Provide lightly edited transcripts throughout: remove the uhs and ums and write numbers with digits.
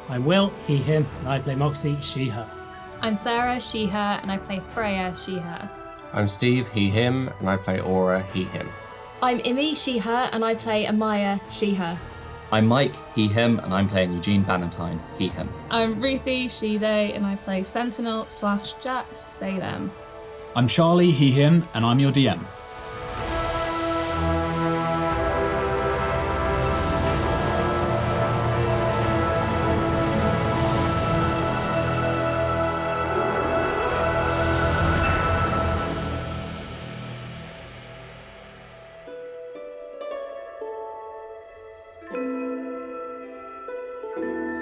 I'm Will, he, him, and I play Moxie, she, her. I'm Sarah, she, her, and I play Freya, she, her. I'm Steve, he, him, and I play Aura, he, him. I'm Imi, she, her, and I play Amaya, she, her. I'm Mike, he, him, and I'm playing Eugene Bannatyne, he, him. I'm Ruthie, she, they, and I play Sentinel/Jax, they, them. I'm Charlie, he, him, and I'm your DM.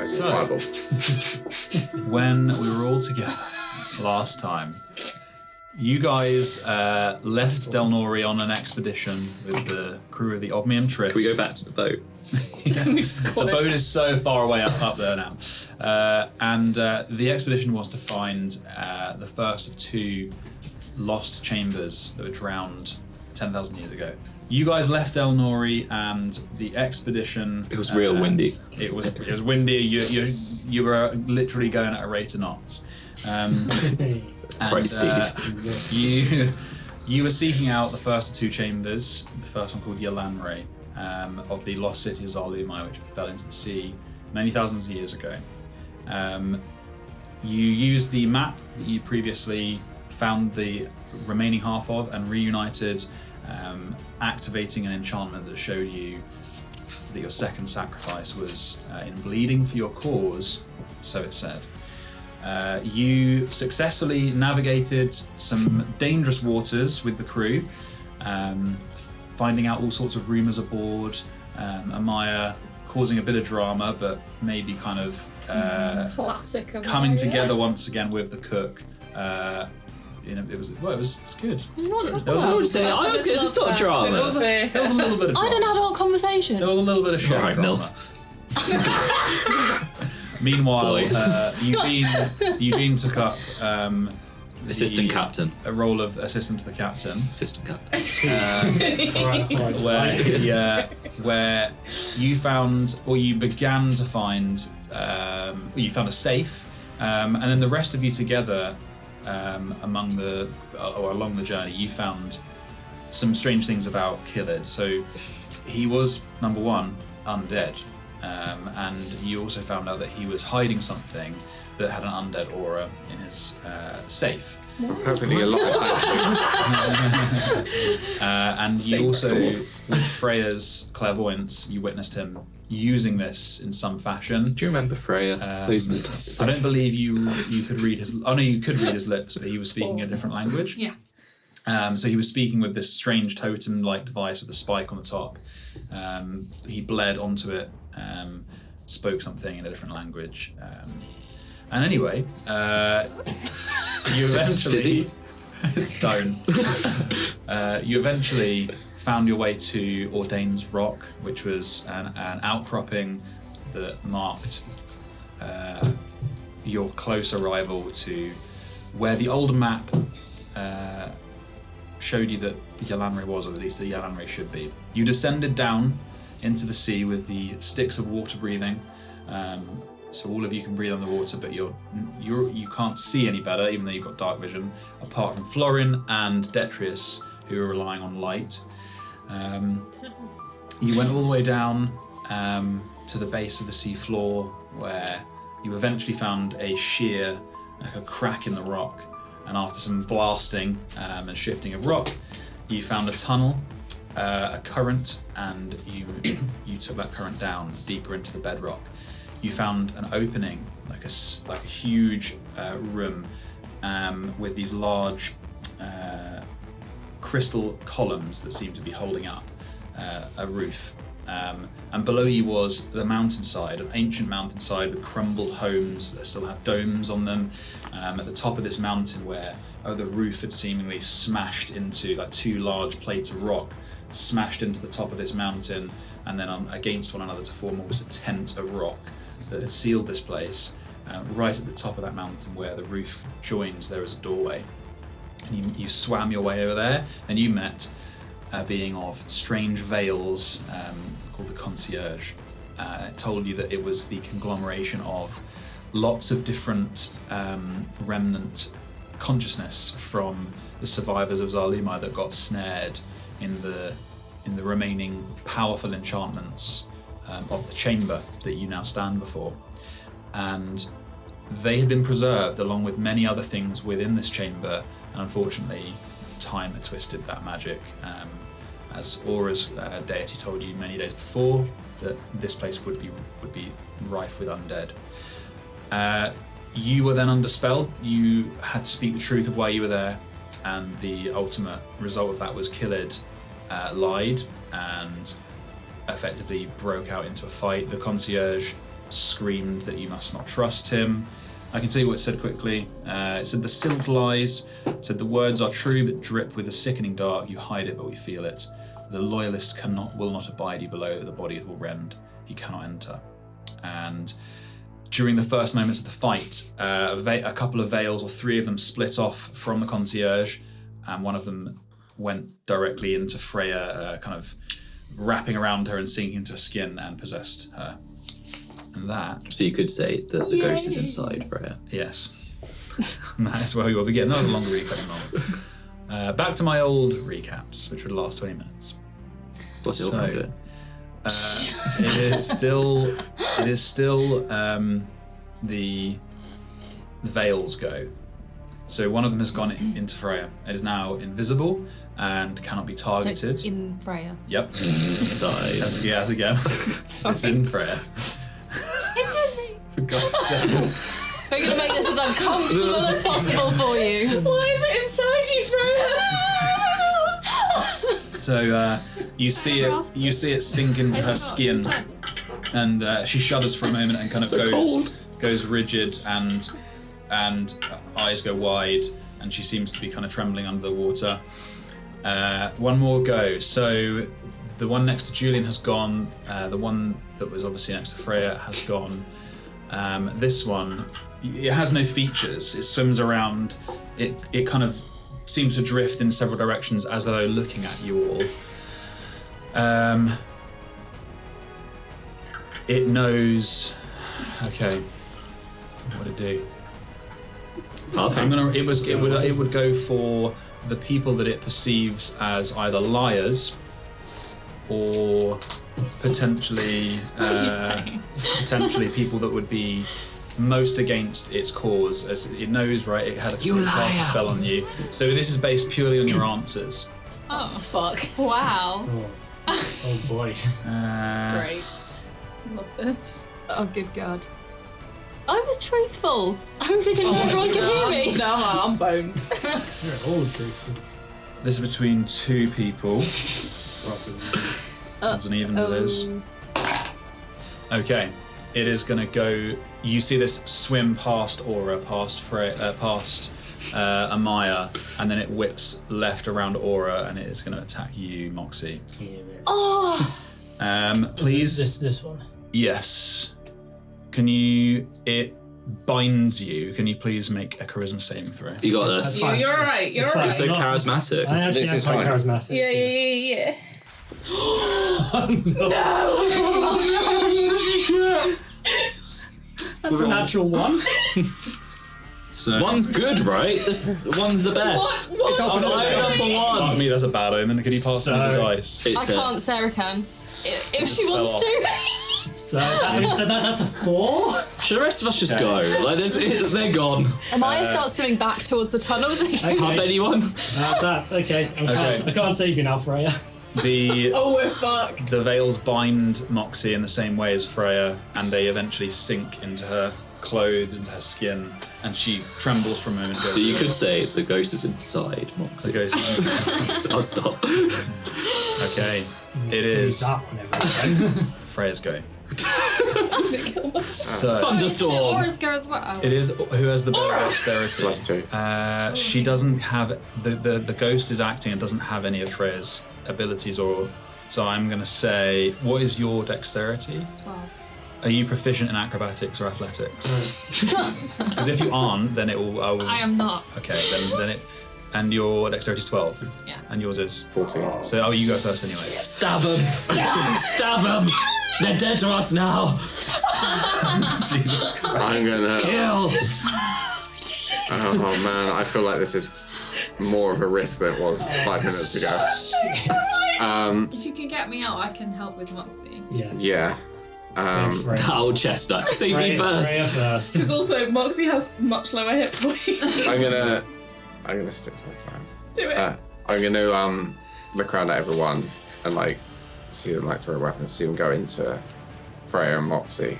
So, when we were all together last time, you guys left Delnori on an expedition with the crew of the Oddmium Trist. Can we go back to the boat? The boat is so far away up there now. And the expedition was to find the first of two lost chambers that were drowned 10,000 years ago. You guys left Delnori and the expedition... It was real windy. It was windy. You were literally going at a rate of knots. Right, Steve. You were seeking out the first of two chambers, the first one called Yelanriae, of the lost city of Zalumai, which fell into the sea many thousands of years ago. You used the map that you previously found the remaining half of and reunited, activating an enchantment that showed you that your second sacrifice was in bleeding for your cause, so it said. You successfully navigated some dangerous waters with the crew, finding out all sorts of rumours aboard, Amaya causing a bit of drama, but maybe kind of Classic Amaya. coming together once again with the cook. It was good. There was a little bit I was going to sort of drama. There was a little bit of I had an drama. adult conversation. There was a little bit of show Right, drama. Meanwhile, Eugene took up Assistant captain. a role of assistant to the captain, Assistant captain. where you found, or you began to find, you found a safe, and then the rest of you together, along the journey, you found some strange things about Killed. So he was, number one, undead. And you also found out that he was hiding something that had an undead aura in his safe. Perfectly alive. And you also, with Freya's clairvoyance, you witnessed him using this in some fashion. Do you remember Freya? I don't believe you could read his... Oh no, you could read his lips, but he was speaking a different language. Yeah. So he was speaking with this strange totem-like device with a spike on the top. He bled onto it, spoke something in a different language. And anyway, you eventually... Don't. You eventually found your way to Ordains Rock, which was an outcropping that marked your close arrival to where the old map showed you that Yelanriae was, or at least that Yelanriae should be. You descended down into the sea with the sticks of water breathing, so all of you can breathe underwater, but you can't see any better, even though you've got dark vision, apart from Florin and Detrius, who are relying on light. You went all the way down to the base of the sea floor, where you eventually found a shear, like a crack in the rock, and after some blasting and shifting of rock, you found a tunnel, a current, and you took that current down deeper into the bedrock. You found an opening, like a huge room with these large crystal columns that seemed to be holding up a roof. And below you was the mountainside, an ancient mountainside with crumbled homes that still have domes on them. At the top of this mountain where the roof had seemingly smashed into, like two large plates of rock, smashed into the top of this mountain, and then against one another to form almost a tent of rock that had sealed this place. Right at the top of that mountain where the roof joins, there is a doorway. And you swam your way over there, and you met a being of strange veils called the concierge. It told you that it was the conglomeration of lots of different remnant consciousness from the survivors of Zarlumai that got snared in the remaining powerful enchantments of the chamber that you now stand before. And they had been preserved along with many other things within this chamber, and unfortunately time had twisted that magic. As Aura's deity told you many days before, that this place would be rife with undead. You were then underspelled. You had to speak the truth of why you were there, and the ultimate result of that was Killed lied and effectively broke out into a fight. The concierge screamed that you must not trust him. I can tell you what it said quickly. It said the silt lies. It said the words are true but drip with a sickening dark. You hide it but we feel it. The loyalist will not abide you below. The body will rend. He cannot enter. And during the first moments of the fight, a couple of veils, or three of them, split off from the concierge, and one of them went directly into Freya, kind of wrapping around her and sinking into her skin and possessed her. And that... So you could say that the ghost is inside Freya. Yes. That is where we will begin. Not a long recap anymore. Back to my old recaps, which would last 20 minutes. What's your plan doing? It is still the veils go. So one of them has gone into Freya. It is now invisible and cannot be targeted. It's in Freya. Yep. Inside. As again. It's in Freya. It's in me. For God's sake. We're going to make this as uncomfortable as possible for you. Why is it inside you, Freya? So you see it sink into her skin, and she shudders for a moment and kind of goes rigid, and eyes go wide, and she seems to be kind of trembling under the water. One more go. So the one next to Julian has gone. The one that was obviously next to Freya has gone. This one, it has no features. It swims around. It kind of seems to drift in several directions as though looking at you all. It knows. Okay, what would it do? It would go for the people that it perceives as either liars or potentially people that would be most against its cause, as it knows, right? It had a cast a spell on you. So this is based purely on your answers. Oh, fuck. Wow. Oh boy. Great. Love this. Oh, good God. I was truthful. I was thinking everyone could hear me. No, I'm boned. You're all truthful. This is between two people. Odds and evens it is. Okay. It is going to go... You see this swim past Aura, past Amaya, and then it whips left around Aura, and it is going to attack you, Moxie. Oh! Please... This one? Yes. Can you... It binds you. Can you please make a charisma saving throw? You got this. Fine. You're alright, you're It's fine. alright. You're so charismatic. I actually This am is quite fine. charismatic. Yeah. That's a natural one. So, One's good, right? This one's the best. What? I'm lining up for fuck one. me, that's a bad omen. Can you pass me the So- dice? I It's can't, Sarah can. If she fell wants off. to. So that's a 4. Should the rest of us just go? Like, they're gone. Amaya starts swimming back towards the tunnel. Have anyone? Okay. I can't save you now, Freya. The Oh, we're fucked. the veils bind Moxie in the same way as Freya, and they eventually sink into her clothes, into her skin, and she trembles for a moment. So you could say the ghost is inside Moxie. The ghost. I'll stop. Okay, it is That one ever again. Freya's go. So Thunderstorm. Aura's go as well. it is who has the better dexterity. +2. She doesn't have the ghost is acting and doesn't have any of Freya's abilities, or so I'm gonna say. What is your dexterity? 12. Are you proficient in acrobatics or athletics? Because if you aren't, then it will. I am not. Okay, then it. And your dexterity is 12. Yeah. And yours is 14. So you go first anyway. Stab him. Stab him. They're dead to us now. Jesus Christ. I'm gonna. Kill. Oh man, I feel like this is more of a risk than it was 5 minutes ago. If you can get me out, I can help with Moxie. Yeah. Yeah. Save Freya. That old chestnut. Save me first. Freya first. Because also Moxie has much lower hit points. I'm gonna stick to my plan. Do it. I'm gonna look around at everyone and like see them like draw weapons, see them go into Freya and Moxie.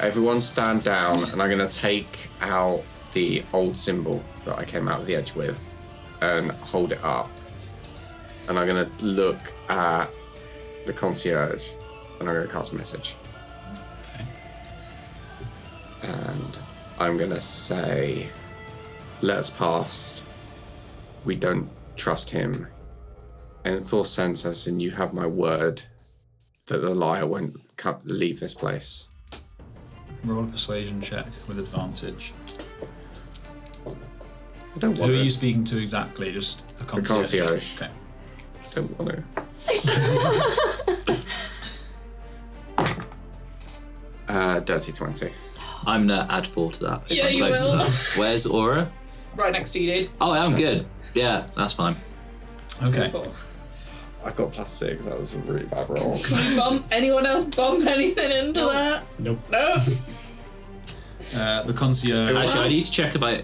Everyone stand down, and I'm gonna take out the old symbol that I came out of the edge with and hold it up. And I'm gonna look at the concierge and I'm gonna cast a message. Okay. And I'm gonna say, let us pass. We don't trust him. And Thor sends us, and you have my word that the liar won't leave this place. Roll a persuasion check with advantage. I don't want Who are to. you speaking to exactly? Just the concierge? concierge. Okay. Don't want to. Dirty 20. I'm gonna add 4 to that. if Yeah, I'm you close to will. that. Where's Aura? Right next to you, dude. Oh, I'm good. Yeah, that's fine. Okay. Cool. I got +6. That was a really bad roll. Can you bump anyone else bump anything into that? Nope. No. The concierge. Actually, I need to check about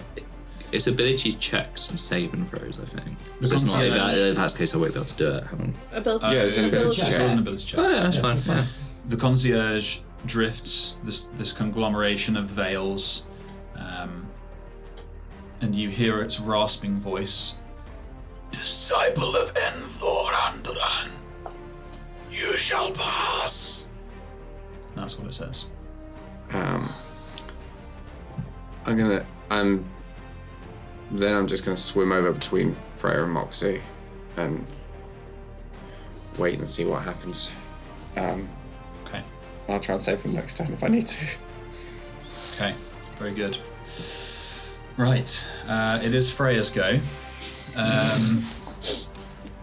its ability checks and save and throws, I think. The So it's not, concierge- if that's the case, I won't be able to do it. Hang on. Ability. Yeah, it's an ability check. check. It was an ability check. Oh, yeah, that's fine. Yeah. The concierge drifts this conglomeration of veils, and you hear its rasping voice. Disciple of Enthor Andoran, you shall pass. That's what it says. I'm just gonna swim over between Freya and Moxie and wait and see what happens. Okay. I'll try and save them next time if I need to. Okay. Very good. Right. It is Freya's go.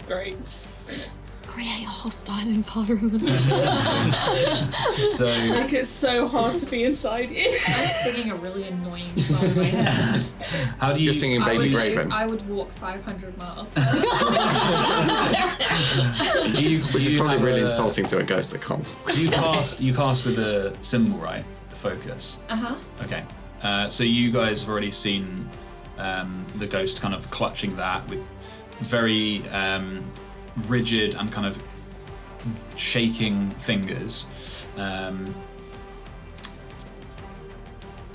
Great. Create a hostile environment. So Like it's so hard to be inside you. I'm singing a really annoying song right now. how do you You're singing I Baby would, Raven. I would walk 500 miles. do you Which is probably have really a- insulting to a ghost that can't. You cast with the symbol, right? The focus. Okay. So you guys have already seen the ghost kind of clutching that with very rigid and kind of shaking fingers.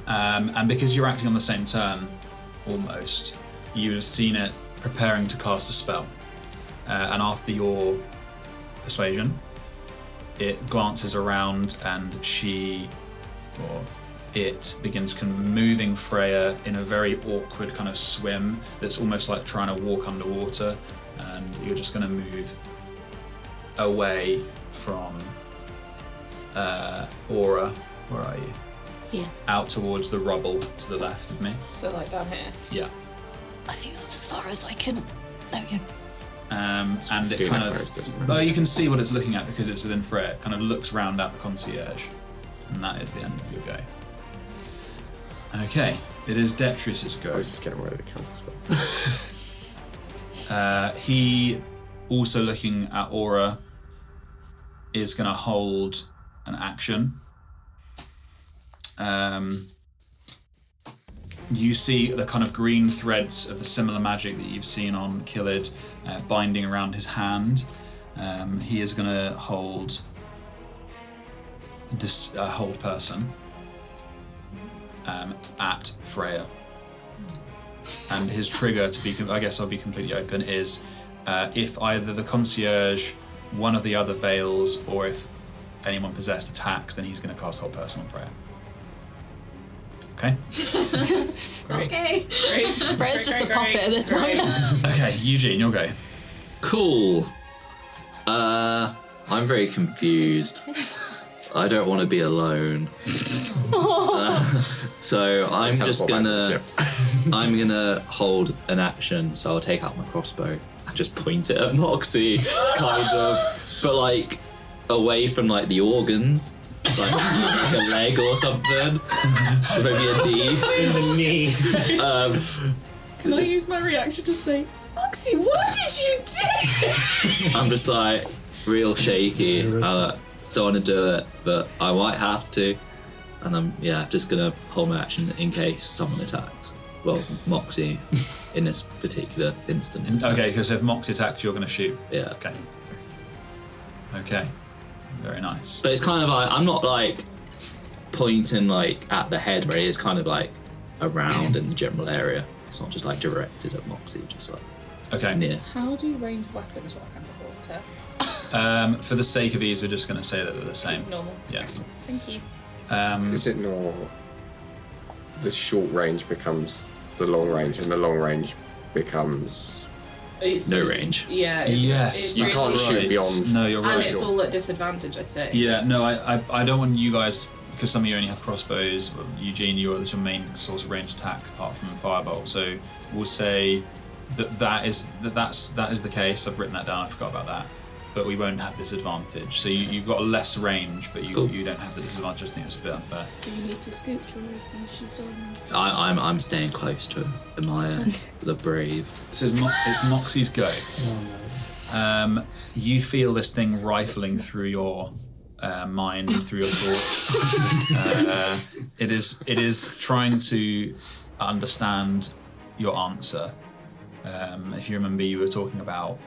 And because you're acting on the same turn, almost, you have seen it preparing to cast a spell. And after your persuasion, it glances around and it begins kind of moving Freya in a very awkward kind of swim that's almost like trying to walk underwater, and you're just going to move away from Aura. Where are you? Here. Out towards the rubble to the left of me. So like down here. Yeah. I think that's as far as I can. There we go. And it Do kind not of, post, doesn't it? well, you can see what it's looking at because it's within Freya. It kind of looks round at the concierge, and that is the end of your go. Okay, it is Detrius's I go. was just getting rid of the counter spell. He, also looking at Aura, is going to hold an action. You see the kind of green threads of the similar magic that you've seen on Killid binding around his hand. He is going to hold this hold person at Freya. And his trigger, I guess I'll be completely open, is if either the concierge, one of the other veils, or if anyone possessed attacks, then he's going to cast hold person on Freya. Okay? Okay. Freya's just a puppet at this point. Okay, Eugene, you'll go. Cool. I'm very confused. I don't want to be alone. So I'm just Teleport back to the I'm gonna hold an action. So I'll take out my crossbow and just point it at Moxie, kind of. But like, away from like the organs, like a leg or something, or maybe a knee. In the knee. Can I use my reaction to say, Moxie, what did you do? I'm just like real shaky. I don't want to do it, but I might have to. And I'm just gonna hold my action in case someone attacks. Well, Moxie in this particular instance. Okay, because if Moxie attacks, you're going to shoot. Yeah. Okay. Very nice. But it's kind of like I'm not like pointing like at the head, right? It's kind of like around in the general area. It's not just like directed at Moxie, just like near. How do ranged weapons work underwater? For the sake of ease, we're just going to say that they're the same. Normal. Yeah. Thank you. Is it not the short range becomes the long range, and the long range becomes No range? Yeah. Yes. you can't shoot beyond. No, you're right. And it's all at disadvantage, I think. Yeah, no, I don't want you guys, because some of you only have crossbows. Eugene, that's your main source of range attack apart from firebolt. So we'll say that's the case. I've written that down. I forgot about that. But we won't have this advantage. So you've got a less range, but you don't have the disadvantage. I just think it's a bit unfair. Do you need to scoot or is she still? I'm staying close to him. Admire the brave. So it's Moxie's go. You feel this thing rifling through your mind and through your thoughts. It is trying to understand your answer. If you remember, you were talking about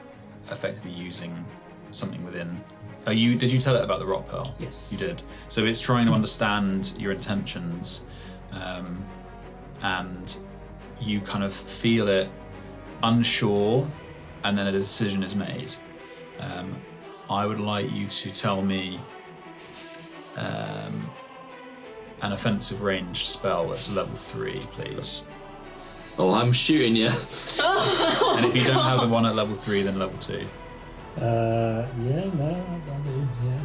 effectively using something within. Did you tell it about the rock pearl? Yes. You did. So it's trying to understand your intentions, and you kind of feel it unsure, and then a decision is made. I would like you to tell me an offensive ranged spell that's level 3, please. Oh, I'm shooting you. And if you don't have the one at level 3, then level 2. I do, yeah.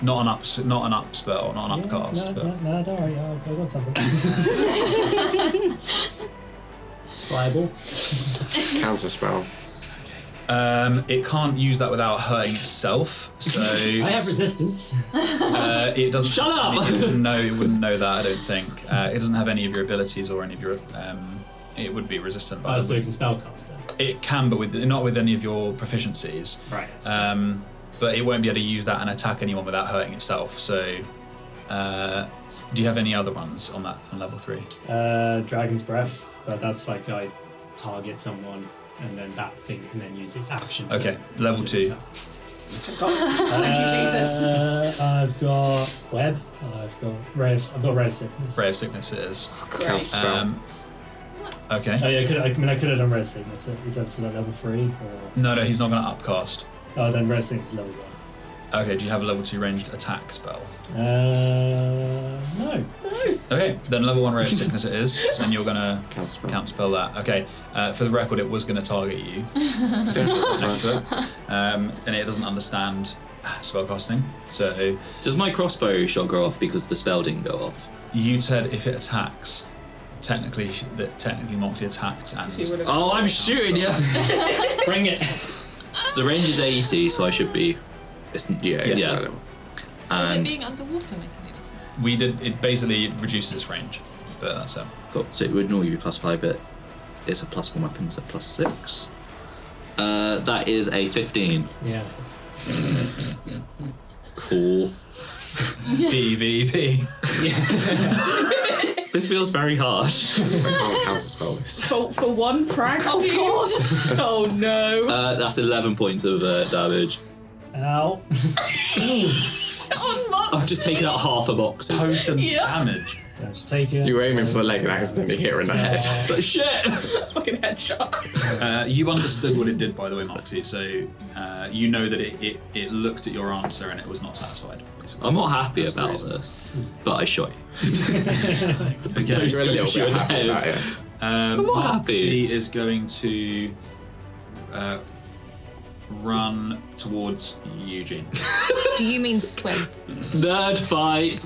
Not an up spell, not an upcast. No, don't worry, I got something. Viable. Counter spell. It can't use that without hurting itself. So I have resistance. It doesn't. Shut up! It wouldn't know that. I don't think. It doesn't have any of your abilities or any of your. It would be resistant. But So you can spellcast then. it can, but not with any of your proficiencies. Right. But it won't be able to use that and attack anyone without hurting itself. So, do you have any other ones on level 3? Dragon's Breath, but that's like I target someone and then that thing can then use its action. Okay, level 2. Thank you, Jesus. I've got web. I've got ray of sickness. Ray of Sickness it is. Counter spell. Okay. Oh yeah, I could have done ray of sickness. Is that still at level 3 or? No, he's not going to upcast. Oh, then ray of sickness is level 1. Okay, do you have a level 2 ranged attack spell? No. Okay, then level 1 Ray of Sickness it is, and you're going to counterspell that. Okay, for the record, it was going to target you. Next to it. And it doesn't understand spellcasting, so... Does my crossbow shot go off because the spell didn't go off? You said if it attacks, technically Moxie attacked and... Oh, I'm shooting you! Bring it. So the range is 80, so I should be... Yeah. Does it And being underwater make any difference? It basically reduces its range, but that's it. so it would normally be +5, but it's a +1 weapon, so +6. That is a 15. Yeah. Cool. PvP. This feels very harsh. I can't counterspell this. For one prank. Oh God! Oh no! That's 11 points of damage. Ow. I've just taken out half a box. Potent damage. Just take it. You were aiming for the leg and accidentally hit her in the head. So, shit! Fucking headshot. You understood what it did, by the way, Moxie, so you know that it looked at your answer and it was not satisfied. Basically. I'm not happy That's the about reason. this, but I shot you. Okay, You're a little bit happy about it. not Moxie happy. is going to run towards Eugene. Do you mean swim? Nerd fight!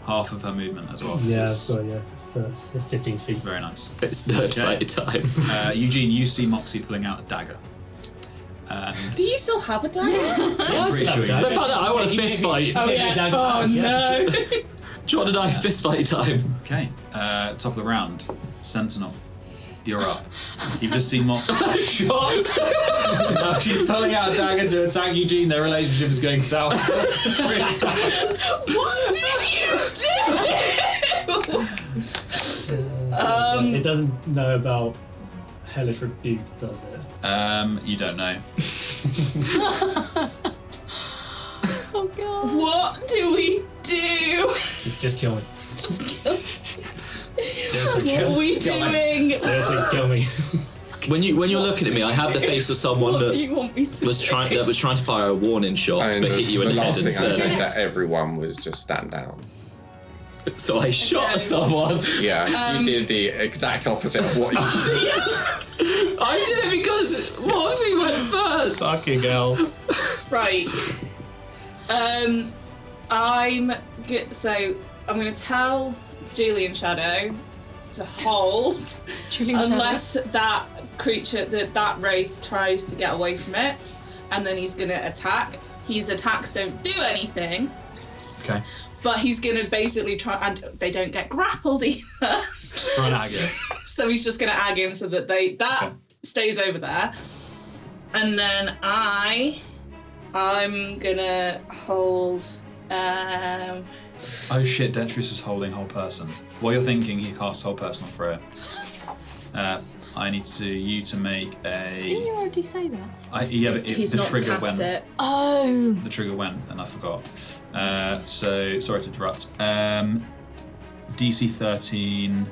Half of her movement as well. Yeah, It's I've got for 15 feet. very nice. It's nerd fight time. Eugene, you see Moxie pulling out a dagger. And Do you still have a dagger? I'm pretty sure you I do. found out I want a fist fight. Oh, Maybe yeah. a dagger. Oh, Yeah. no. John and I fist fight time. Okay, top of the round. Sentinel, you're up. You've just seen Mox shots. Now she's pulling out a dagger to attack Eugene. Their relationship is going south. Really fast. What did you do? It doesn't know about hellish rebuke, does it? You don't know. Oh god. What do we do? Just kill me. Seriously, What are we doing? Seriously, kill me. When you're looking at me, I have the face of someone What do that you want me to was trying to fire a warning shot, And but hit you in the head last thing I instead. said to everyone was just stand down. So I shot Okay. someone. Yeah, you did the exact opposite of what you did. I did it because Moxie went first. Fucking hell. Right. So I'm going to tell Julian Shadow to hold Julian unless that creature, that wraith tries to get away from it, and then he's going to attack. His attacks don't do anything, Okay. but he's going to basically try, and they don't get grappled either. Try and ag it. So he's just going to ag him so that that stays over there, and then I'm gonna hold. Oh shit, Detrius is holding whole person. While you're thinking, he casts whole person on Freya. I need you to make Didn't you a. already say that? Yeah, but He's the not trigger cast went. it. Oh. The trigger went, and I forgot. So sorry to interrupt. DC 13.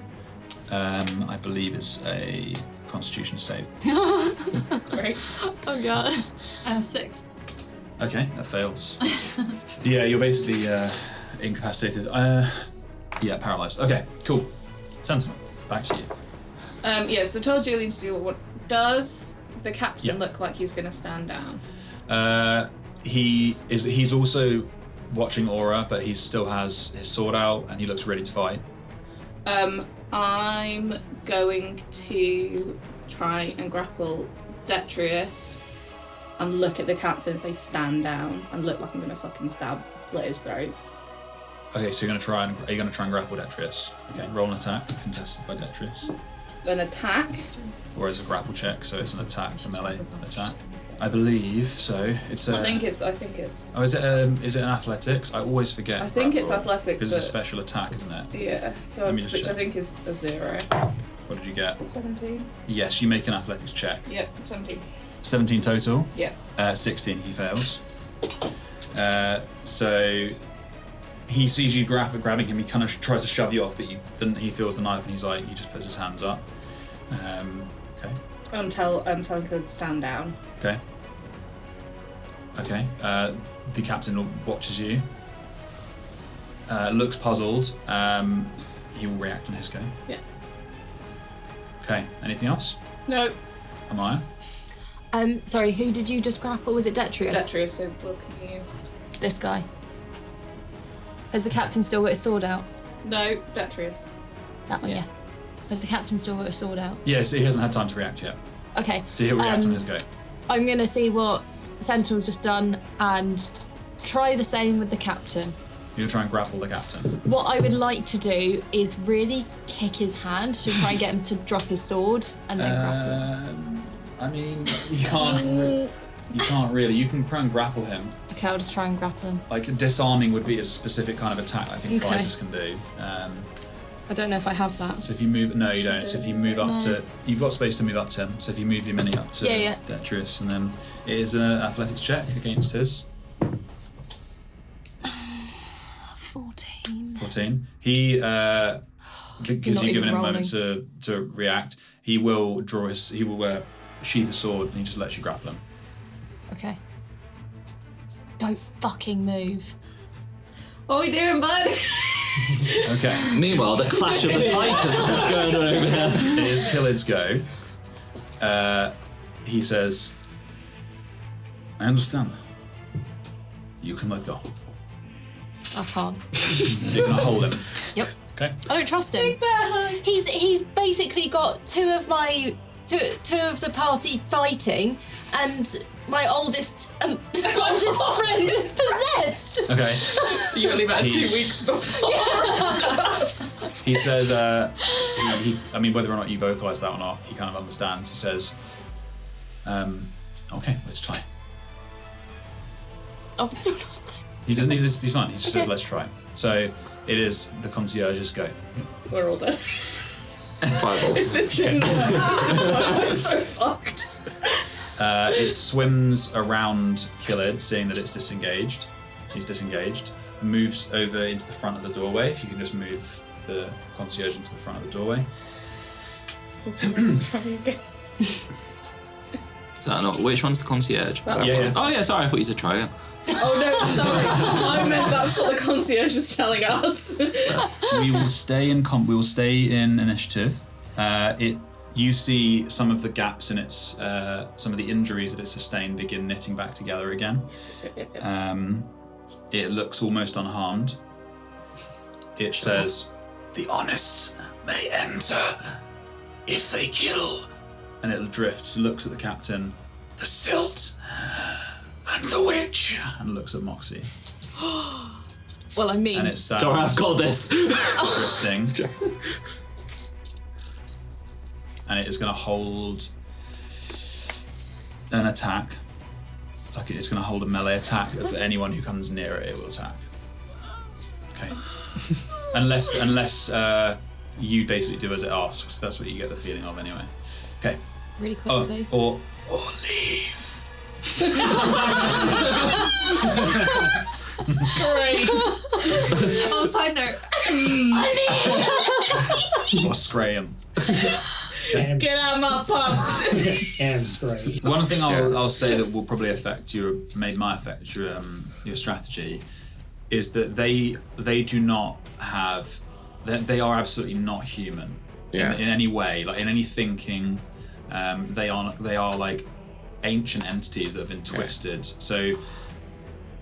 I believe it's a Constitution save. Great. Oh god. 6. Okay, that fails. Yeah, you're basically incapacitated. Yeah, paralyzed. Okay, cool. Sentinel, back to you. Yeah. So tell Julian to do what does the captain Yeah. look like he's gonna stand down? He's also watching Aura, but he still has his sword out and he looks ready to fight. I'm going to try and grapple Detrius and look at the captain and say stand down and look like I'm gonna fucking slit his throat. Okay, so are you gonna try and grapple Detrius? Okay, roll an attack, contested by Detrius. An attack. Or it's a grapple check, so it's an attack, a melee attack. I believe so. It's I think it's. Oh, is it an athletics? I always forget. I think it's grapple. athletics, Because it's a but- special attack, isn't it? Yeah. So Let me just which I check. think is a 0. What did you get? 17. Yes, you make an athletics check. Yep. 17. 17 total. Yep. 16, he fails. So he sees you grabbing him. He kind of tries to shove you off, but he feels the knife and he just puts his hands up. Okay. I'm telling him to stand down. Okay. Okay. The captain watches you. Looks puzzled. He will react on his go. Yeah. Okay. Anything else? No. Amaya? Sorry, who did you just grapple? Was it Detrius? Detrius. So what can you? This guy. Has the captain still got his sword out? No, Detrius. That one, yeah. Has the captain still got his sword out? Yeah, so he hasn't had time to react yet. Okay. So he'll react on his go. I'm gonna see what Sentinel's just done and try the same with the captain. You'll try and grapple the captain. What I would like to do is really kick his hand to try and get him to drop his sword and then grapple him. I mean, you can't. You can't really. You can try and grapple him. Okay, I'll just try and grapple him. Like disarming would be a specific kind of attack I think Okay. fighters can do. I don't know if I have that. So if you move, no, you don't. So if you move up to, you've got space to move up to him. So if you move your mini up to Yeah. Detrius, and then it is an athletics check against his 14. 14. He, because Not you've even given him a rolling. moment to react, he will sheath the sword, and he just lets you grapple him. Okay. Don't fucking move. What are we doing, bud? Okay. Meanwhile, the clash of the titans is going on over here. It is Kilid's go. He says, I understand. You can let go. I can't. So you're going to hold him. Yep. Okay. I don't trust him. He's basically got two of the party fighting, and My oldest friend is possessed. Okay. You only met He- 2 weeks before. He says, I mean, whether or not you vocalise that or not, he kind of understands. He says, okay, let's try. I'm still not. He doesn't need this to be fun. He just says, Okay. let's try. So it is the concierge's go. We're all dead. Fireball. This didn't work. We're so fucked. It swims around Killed, seeing that it's disengaged. He's disengaged. Moves over into the front of the doorway. If you can just move the concierge into the front of the doorway. Is that not? Which one's the concierge? Yeah. Oh yeah, sorry, I thought you said try again. Oh no, sorry. I meant that's what the concierge is telling us. We will stay in initiative. You see some of the gaps in its, some of the injuries that it sustained begin knitting back together again. It looks almost unharmed. It says, "The honest may enter if they kill." And it drifts, looks at the captain, "The silt and the witch," and looks at Moxie. Well, I mean, And it stands Sorry, I've got this. drifting. And it is going to hold an attack. Like it's going to hold a melee attack of anyone who comes near it. It will attack. Okay. unless you basically do as it asks. That's what you get the feeling of anyway. Okay. really quickly. Or leave. Great. On a side note, Or scray him. Get out of my pub. Am's great. One thing I'll say that will probably affect your strategy is that they do not have, they are absolutely not human in any way, like in any thinking. They are like ancient entities that have been twisted. So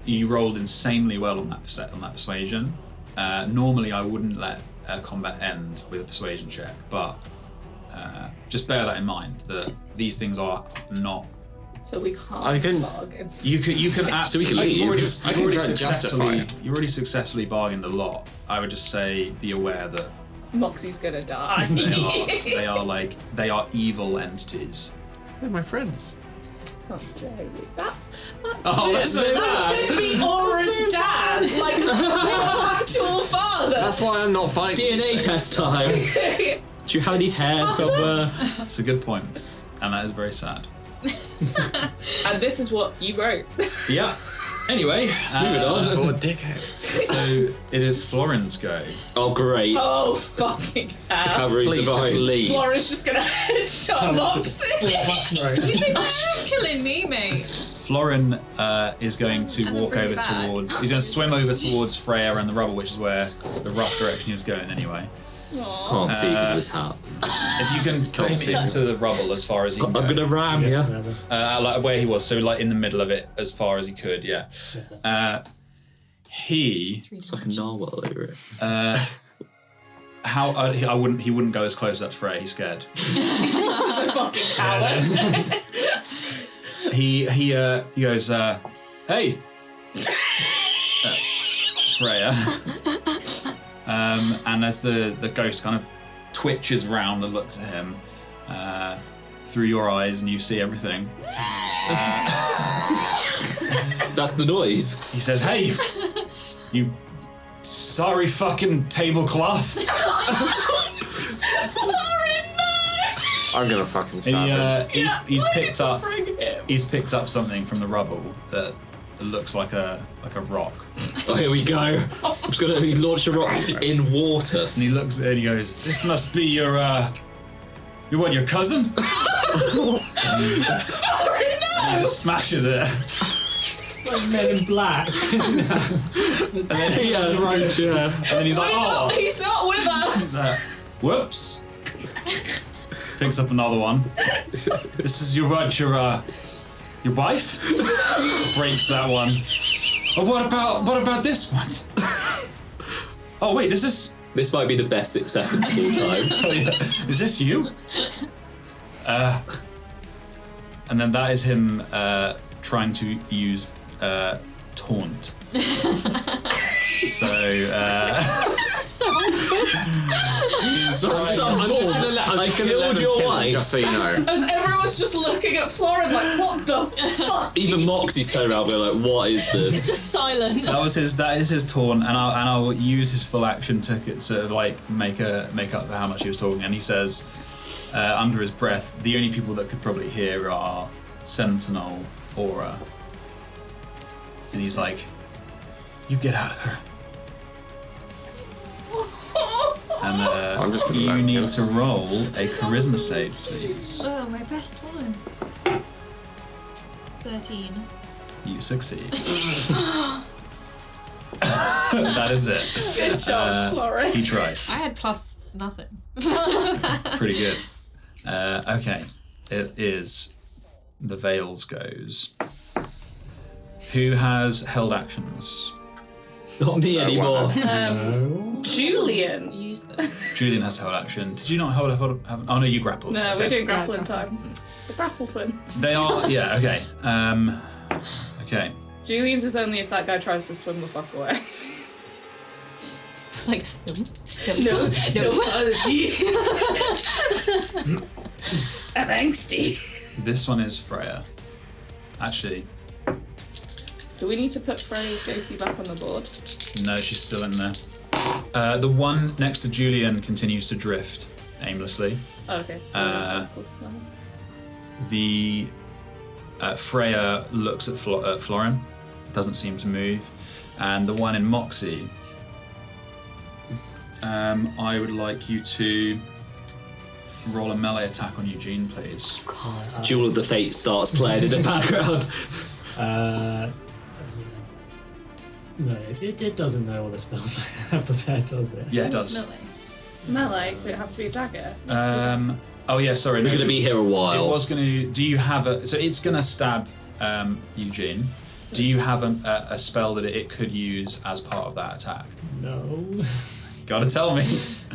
you rolled insanely well on that persuasion. Normally I wouldn't let a combat end with a persuasion check, but just bear that in mind, that these things are not. So we can't I can- bargain. You can So we can absolutely. leave. You've already successfully bargained a lot. I would just say be aware that Moxie's gonna die. they are evil entities. They're my friends. How dare you? That's That could be Aura's dad, like your actual father. That's why I'm not fighting. DNA test time. Do you have any hair somewhere? That's a good point, and that is very sad. And this is what you wrote. Yeah. Anyway, What a dickhead. so it is Florin's go. Oh great. Oh fucking hell! Cavalry Please just survive. leave. Laura's just gonna headshot Moxie. you're killing me, mate. Florin is going to And then walk bring over it back. towards. He's going to swim over towards Freya and the rubble, which is where the rough direction he was going anyway. Can't see because of his hat. If you can put him into the rubble as far as he can I'm go. gonna ram you. Like where he was, so like in the middle of it as far as he could, yeah. He It's like a narwhal over it. he wouldn't go as close as that to Freya, he's scared. He's a fucking coward. He goes, hey, Freya. And as the ghost kind of twitches round and looks at him through your eyes, and you see everything. That's the noise. He says, "Hey, you sorry fucking tablecloth." I'm gonna fucking stab him. He's picked up something from the rubble that looks like a rock. Oh, here we go. I'm just gonna launch a rock in water. And he looks at it and he goes, "This must be your cousin?" And he just smashes it. Like Men in Black. And then, Right, yeah. and then he's like, "Oh, He's not with us. whoops." Picks up another one. "This is your wife?" Breaks that one. "Oh, what about this one?" "Oh wait, is this? This might be the best acceptance of all time. Oh, yeah. Is this you?" And then that is him trying to use taunt. So So awkward. I killed your wife. Just so you know. As everyone's just looking at Florin like, what the fuck? Even Moxie's turned around, we're like, what is It's this? just silent. that is his taunt, and I'll use his full action to sort of like make up for how much he was talking. And he says, under his breath, the only people that could probably hear are Sentinel, Aura, and he's like, "You get out of her." And I'm just gonna you let him need go. to roll a charisma save, please. Oh, my best one. 13. You succeed. That is it. Good job, Florin. He tried. I had plus nothing. Pretty good. Okay, it is the Veils goes. Who has held actions? Not me anymore. Julian. Use them. Julian has held action. Did you not hold? Oh no, you grappled. No, Okay. we're doing grappling time. The grapple twins. They are. Yeah. Okay. Okay. Julian's is only if that guy tries to swim the fuck away. Like, No, don't bother me. I'm angsty. This one is Freya. Actually, Do we need to put Freya's ghosty back on the board? no, she's still in there. The one next to Julian continues to drift aimlessly. Oh, okay. Cool. The Freya looks at Florin, doesn't seem to move, and the one in Moxie. I would like you to roll a melee attack on Eugene, please. Jewel of the Fate starts playing in the background. No, it doesn't know all the spells I have prepared, does it? Yeah, it does. Melee, so it has to be a dagger. Oh yeah, sorry. We're no, going to be here a while. It was going to. Do you have a? So it's going to stab Eugene. Do you have a spell that it could use as part of that attack? No. Gotta tell me.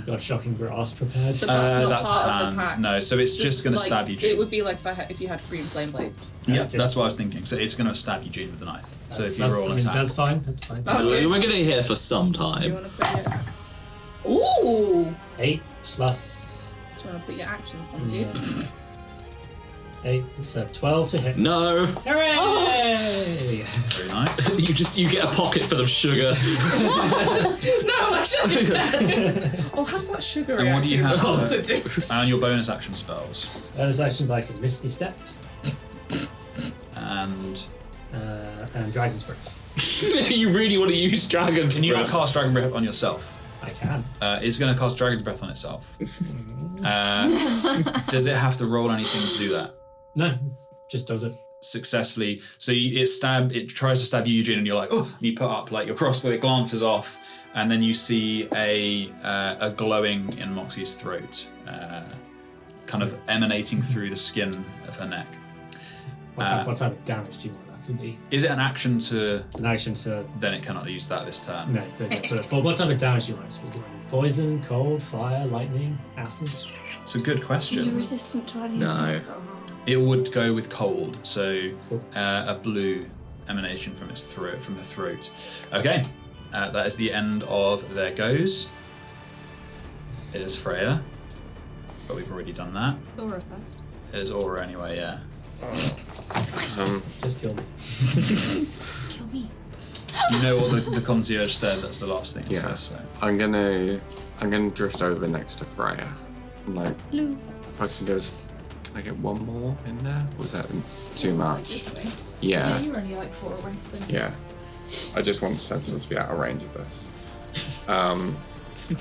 Got shocking grasp prepared. But that's not That's part hand. of the attack. No, so it's just going to like, stab Eugene. It would be like if you had green flame blade. Yeah, Okay. that's what I was thinking. So it's going to stab Eugene with the knife. So if you That's- roll I an mean, attack. that's fine. That's fine. That's We're good. going to be here for some Do you time. want to put your... Ooh! 8 plus Do you want to put your actions on you? 8, so 12 to hit. No. Hooray! Very nice. you get a pocket full of sugar. No, I shouldn't have. Oh, how's that sugar And what do you reacting have? to do? And your bonus action spells. Bonus actions I can Misty Step And and Dragon's Breath. You really want to use Dragon's can you Breath? cast Dragon Breath on yourself? I can. It's going to cast Dragon's Breath on itself. Does it have to roll anything to do that? No, just does it. Successfully. So it tries to stab you, Eugene, and you're like, oh, and you put up like your crossbow, it glances off, and then you see a glowing in Moxie's throat, kind of emanating through the skin of her neck. What type of damage do you want that to be? Is it an action to... It's an action to... Then it cannot use that this turn. No, but what type of damage do you want it to be? Do you want poison, cold, fire, lightning, acid? It's a good Are you question. resistant to anything? No. It would go with cold, so a blue emanation from her throat. Okay, that is the end of their goes. It is Freya, but we've already done that. It's Aura first. It is Aura anyway, yeah. Just kill me. Kill me. You know what the concierge said. That's the last thing it Yeah. says. So. I'm gonna drift over next to Freya. Like, if I can go, can I get one more in there? Was that too much? This way. Yeah. You're only like 4 away, so. Yeah. I just want Sentinel to be out of range of this. And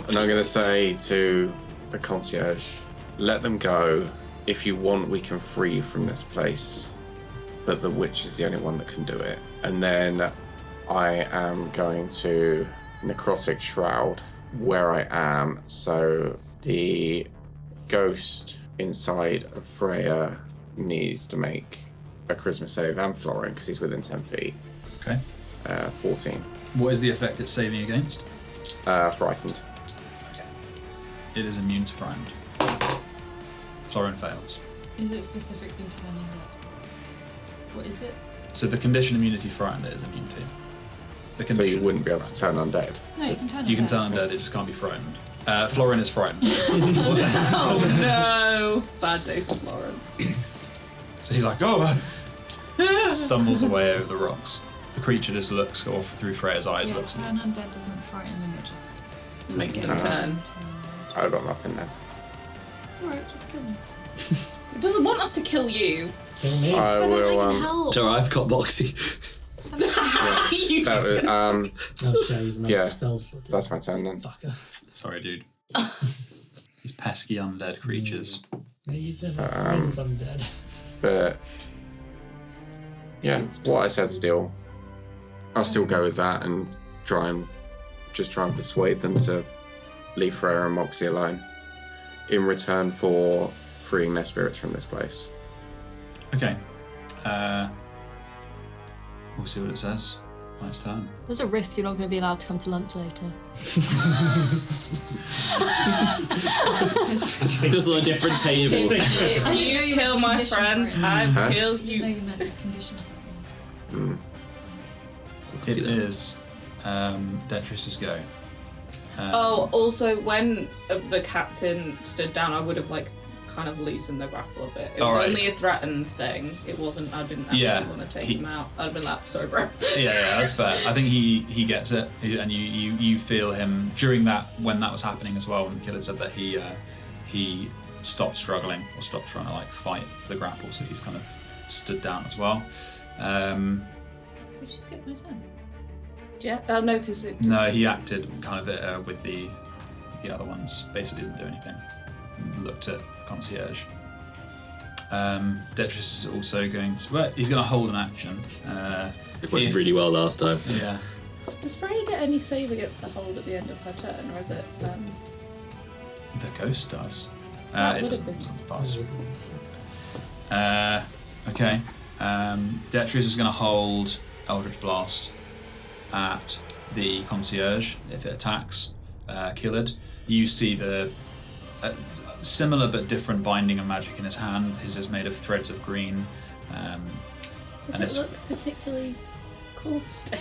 I'm gonna say to the concierge, let them go. If you want, we can free you from this place. But the witch is the only one that can do it. And then I am going to necrotic shroud where I am, so the ghost inside of Freya needs to make a charisma save, and Florin, because he's within 10 feet. Okay. 14. What is the effect it's saving against? Frightened. It is immune to friend. Florin fails. Is it specifically turning dead? What is it? So the condition immunity frightened is immune to. The So you condition. wouldn't be able to turn undead. No, you can turn it. You can turn undead, it just can't be frightened. Florin is frightened. Oh no! Bad day for Lauren. So he's like, oh, stumbles away over the rocks. The creature just looks off through Freya's eyes, Yeah, looks at turn you. undead doesn't frighten them, it just Makes them gets turn. I got nothing then. It's alright, just kill them. It doesn't want us to kill you. Kill me. I But then will. I can help. So I've got Moxie. You that just was, I'll show you another Yeah, spell slot. that's my turn then. Fucker. Sorry, dude. These pesky undead creatures. Yeah, you've never friends undead. But yeah, what I said still, I'll still go with that and try and persuade them to leave Freya and Moxie alone in return for freeing their spirits from this place. Okay. We'll see what it says. Nice turn. There's a risk you're not going to be allowed to come to lunch later. Just on a different table. If you kill my friend, I kill I didn't know you. you meant the condition frightened. It is Detrius's go. Oh, also when the captain stood down, I would have kind of loosened the grapple a bit. It was Alright. only a threatened thing. It wasn't. I didn't actually Yeah, want to take he- him out. I'd been like, sorry, bro. Yeah, that's fair. I think he gets it, and you feel him during that when that was happening as well. When the killer said that he stopped struggling or stopped trying to fight the grapple, so he's kind of stood down as well. We just skip my turn. Yeah. Oh no, because it. No, he acted kind of with the other ones. Basically, didn't do anything. Looked at the concierge. Detrius is also going to. Well, he's going to hold an action. It went really well last time. Yeah. Does Freya get any save against the hold at the end of her turn, or is it? The ghost does. That It would doesn't have pass. Okay. Detrius is going to hold Eldritch Blast at the concierge if it attacks. Kill it. You see the similar but different binding of magic in his hand. His is made of threads of green. Does And it look particularly caustic?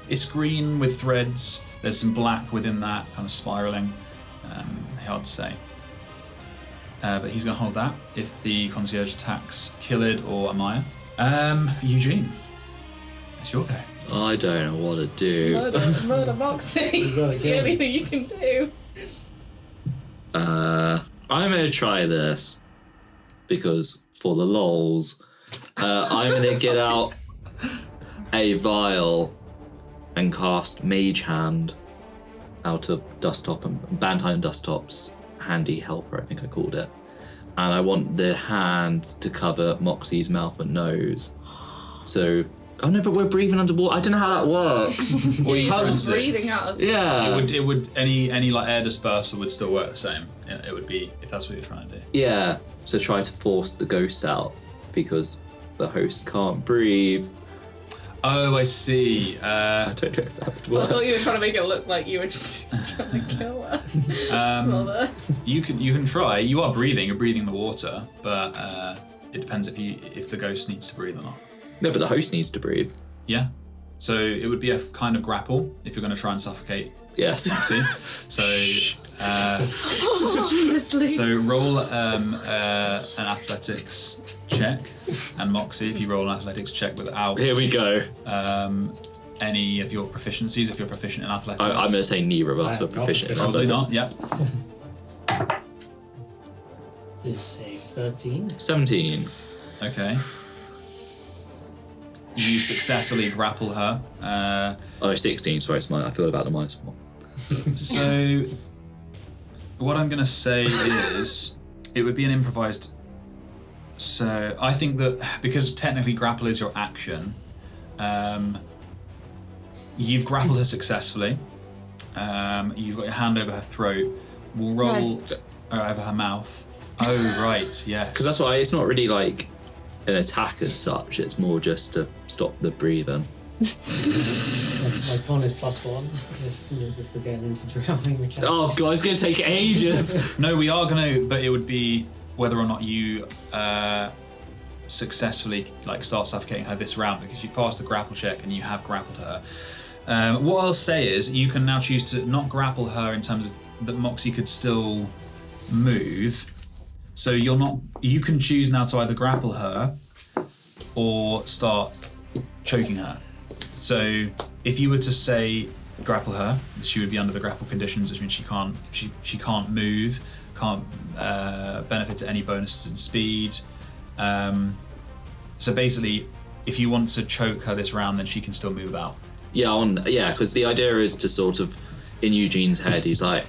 It's green with threads. There's some black within that, kind of spiraling. Hard to say. But he's going to hold that. If the concierge attacks Killid or Amaya. Eugene, it's your go. I don't know what to do. Murder Moxie. It's the only thing you can do. I'm gonna try this because for the lols, I'm gonna get out a vial and cast Mage Hand out of Dusttop and Bantine and Dusttop's handy helper, I think I called it. And I want the hand to cover Moxie's mouth and nose. So, oh no, but we're breathing underwater. I don't know how that works. Well, you You're have still breathing out of. Yeah. It would any air dispersal would still work the same. It would be if that's what you're trying to do. Yeah. So try to force the ghost out because the host can't breathe. Oh, I see. I don't know if that would I work. thought you were trying to make it look like you were just trying to kill her. Smother. You can try. You are breathing. You're breathing the water, but it depends if the ghost needs to breathe or not. No, but the host needs to breathe. Yeah. So it would be a kind of grapple if you're going to try and suffocate. Yes. See. So roll an athletics check, and Moxie, if you roll an athletics check without Here we go. any of your proficiencies, if you're proficient in athletics. I'm going to say neither of us I are am not proficient in Probably athletics. not. Yep. This a 13. 17. Okay. You successfully grapple her. Oh, 16. Sorry, it's I feel about the minus one. So, what I'm going to say is, it would be an improvised. So, I think that because technically grapple is your action, you've grappled her successfully. You've got your hand over her throat. We'll roll over her mouth. Oh, right, yes. Because that's why it's not really like an attack as such. It's more just to stop the breathing. My con is +1 if we're getting into drowning mechanics. Oh god, it's going to take ages. No, we are going to, but it would be whether or not you successfully start suffocating her this round because you passed the grapple check and you have grappled her. What I'll say is you can now choose to not grapple her in terms of that Moxie could still move. So you can choose now to either grapple her or start choking her. So if you were to say grapple her, she would be under the grapple conditions, which means she can't move, can't benefit to any bonuses in speed. So basically, if you want to choke her this round, then she can still move about. Yeah, because the idea is to sort of, in Eugene's head, he's like,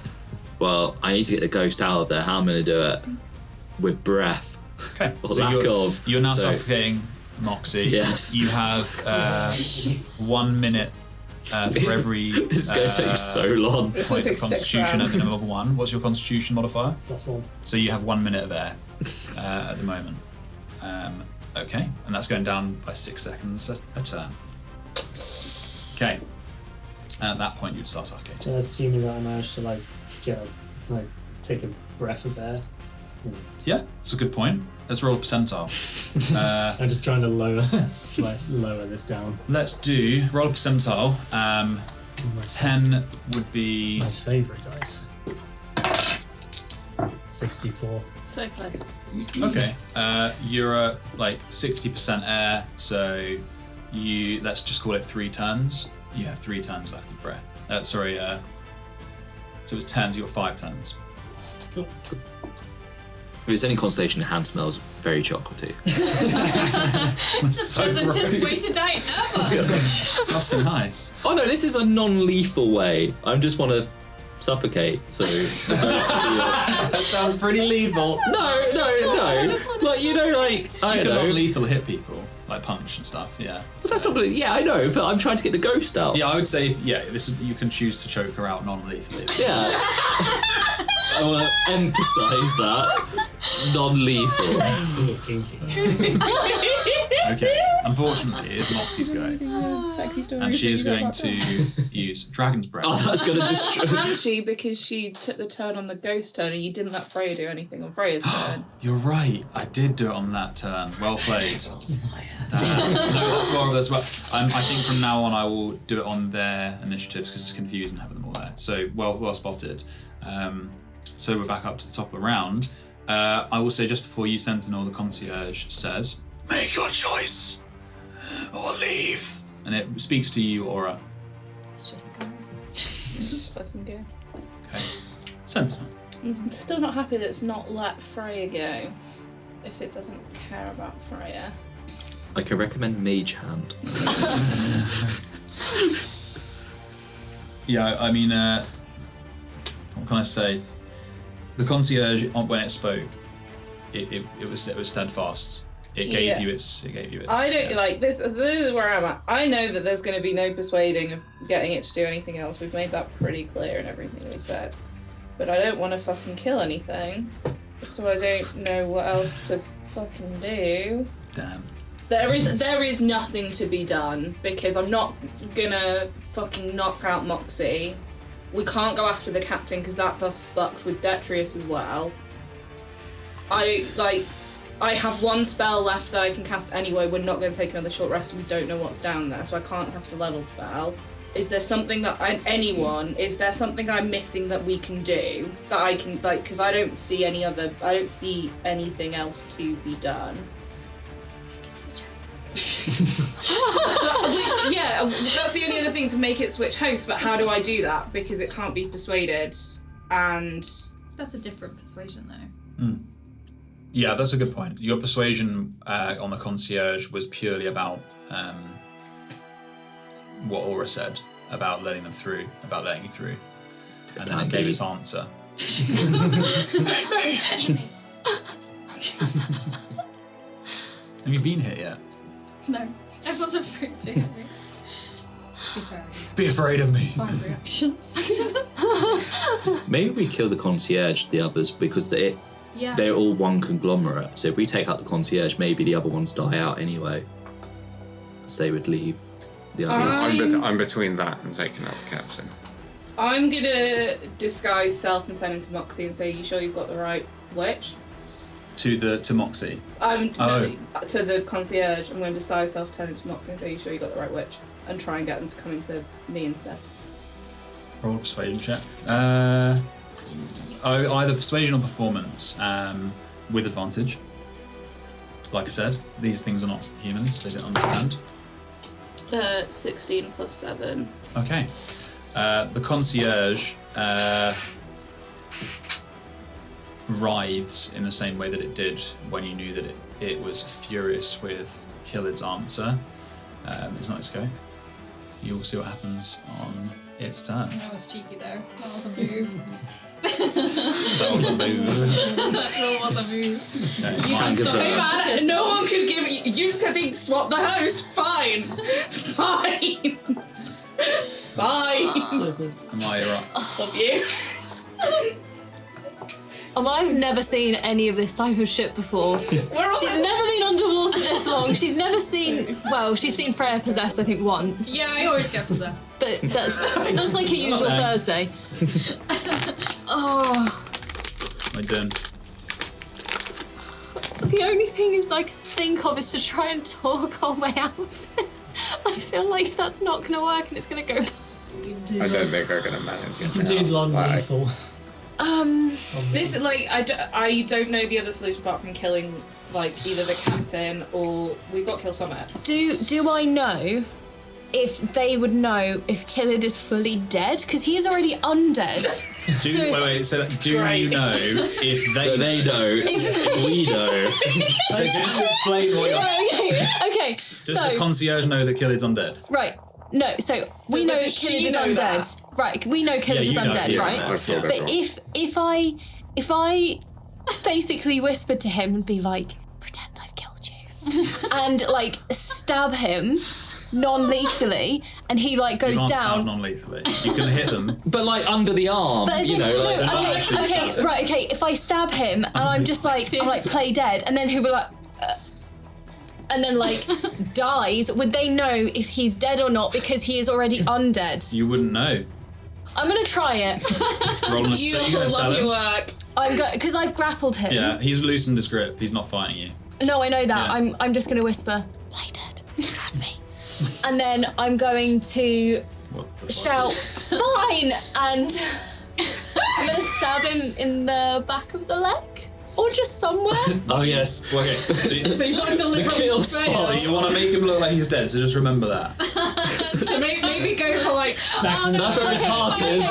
well, I need to get the ghost out of there. How am I going to do it? With breath. Okay. Or so lack of. You're now suffocating Moxie. Yes. You have 1 minute for every This is going to take so long. This point will of take 6 Constitution rounds. at the level 1. What's your Constitution modifier? +1. So you have 1 minute there at the moment. Okay, and that's going down by 6 seconds a turn. Okay. And at that point, you'd start suffocating. So assuming that I managed to take a breath of air. Yeah, that's a good point. Let's roll a percentile. I'm just trying to lower this down. Let's roll a percentile. 10 would be... My favourite dice. 64. So close. Okay, you're at 60% air, so let's just call it 3 turns. You have 3 turns left of breath. So it's 10, so you've got 5 turns. Cool. If it's any constellation, the hand smells very chocolatey. So Pleasantest gross. way to die ever. It smells so nice. Oh no, this is a non-lethal way. I just want to suffocate, so... That sounds pretty lethal. No. I You don't can know. non-lethal hit people, like punch and stuff, yeah. But that's not really, yeah, I know, but I'm trying to get the ghost out. Yeah, I would say, you can choose to choke her out non-lethally. Yeah. I want to emphasise that. Non-lethal. Kinky. Okay, unfortunately, it's Moxie's go. Sexy story. And she is going to use Dragon's Breath. Oh, that's going to destroy... Can she? Because she took the turn on the ghost turn and you didn't let Freya do anything on Freya's turn. You're right, I did do it on that turn. Well played. No, that's what. I think from now on I will do it on their initiatives because it's confusing having them all there. So well spotted. So we're back up to the top of the round. I will say just before you, Sentinel, the concierge says, "Make your choice, or leave." And it speaks to you, Aura. Let's just go. Just fucking go. Okay. Sentinel. I'm still not happy that it's not let Freya go. If it doesn't care about Freya. I can recommend Mage Hand. Yeah, I mean, what can I say? The concierge, when it spoke, it was steadfast. It gave you its. I don't like this. This is where I'm at. I know that there's going to be no persuading of getting it to do anything else. We've made that pretty clear in everything we said. But I don't want to fucking kill anything, so I don't know what else to fucking do. Damn. There is nothing to be done because I'm not gonna fucking knock out Moxie. We can't go after the captain because that's us fucked with Detrius as well. I have 1 spell left that I can cast anyway. We're not going to take another short rest. We don't know what's down there, so I can't cast a level spell. Is there something that is there something I'm missing that we can do that I can because I don't see anything else to be done. Yeah, that's the only other thing to make it switch hosts, but how do I do that? Because it can't be persuaded, and... That's a different persuasion, though. Yeah, that's a good point. Your persuasion on the concierge was purely about what Aura said, about letting you through. And then it gave its answer. Have you been here yet? No, I wasn't afraid to. Be afraid of me. Fine reactions. Maybe we kill the concierge, the others, because they're all one conglomerate. So if we take out the concierge, maybe the other ones die out anyway. So they would leave the others. I'm between that and taking out the captain. I'm gonna disguise self and turn into Moxie and say, you sure you've got the right witch? To Moxie. To the concierge. I'm going to disguise self, turn into Moxie, and say, "You sure you got the right witch?" And try and get them to come into me instead. Roll a persuasion check. Either persuasion or performance, with advantage. Like I said, these things are not humans; they don't understand. 16 plus 7. Okay. The concierge writhes in the same way that it did when you knew that it was furious with Kilid's answer. It's not its go. You'll see what happens on its turn. That was cheeky though. That was a move. That was a move. That sure was a move. Okay. You just got mad. No one could give you. You just kept being swap the host. Fine. Fine. Fine. Amaya, you're up. Love you. Amaya's never seen any of this type of shit before. We're all. She's never been underwater this long. She's never seen. Well, she's seen Freya possessed, I think, once. Yeah, I always get possessed. But that's like a usual Okay. Thursday. Oh. My turn. The only thing is I can think of is to try and talk our way out of it. I feel like that's not going to work and it's going to go bad. I don't think I'm gonna manage it. You can do non-lethal. This I don't know the other solution apart from killing either the captain or we've got to kill Summit. Do I know if they would know if Kilid is fully dead? Because he is already undead. Do you know if they know? If we know. So just explain what you're... Okay. Does the concierge know that Kilid's undead? Right. No, so we know Kilid is undead. Right, we know Kilid is undead, right? But if I basically whispered to him and be like, pretend I've killed you, and stab him non-lethally, and he goes you can't down. Stab non-lethally. You can hit them. But under the arm, But okay. If I stab him and I'm just play dead, and then he'll be like. And then dies, would they know if he's dead or not because he is already undead? You wouldn't know. I'm gonna try it. You love your work. Because I've grappled him. Yeah, he's loosened his grip. He's not fighting you. No, I know that. Yeah. I'm just gonna whisper, play dead. Trust me. And then I'm going to shout, fine, and I'm gonna stab him in the back of the leg. Or just somewhere. Oh yes. Okay. So you've got to deliberately fail. So you want to make him look like he's dead, so just remember that. So maybe go for That's where his heart is.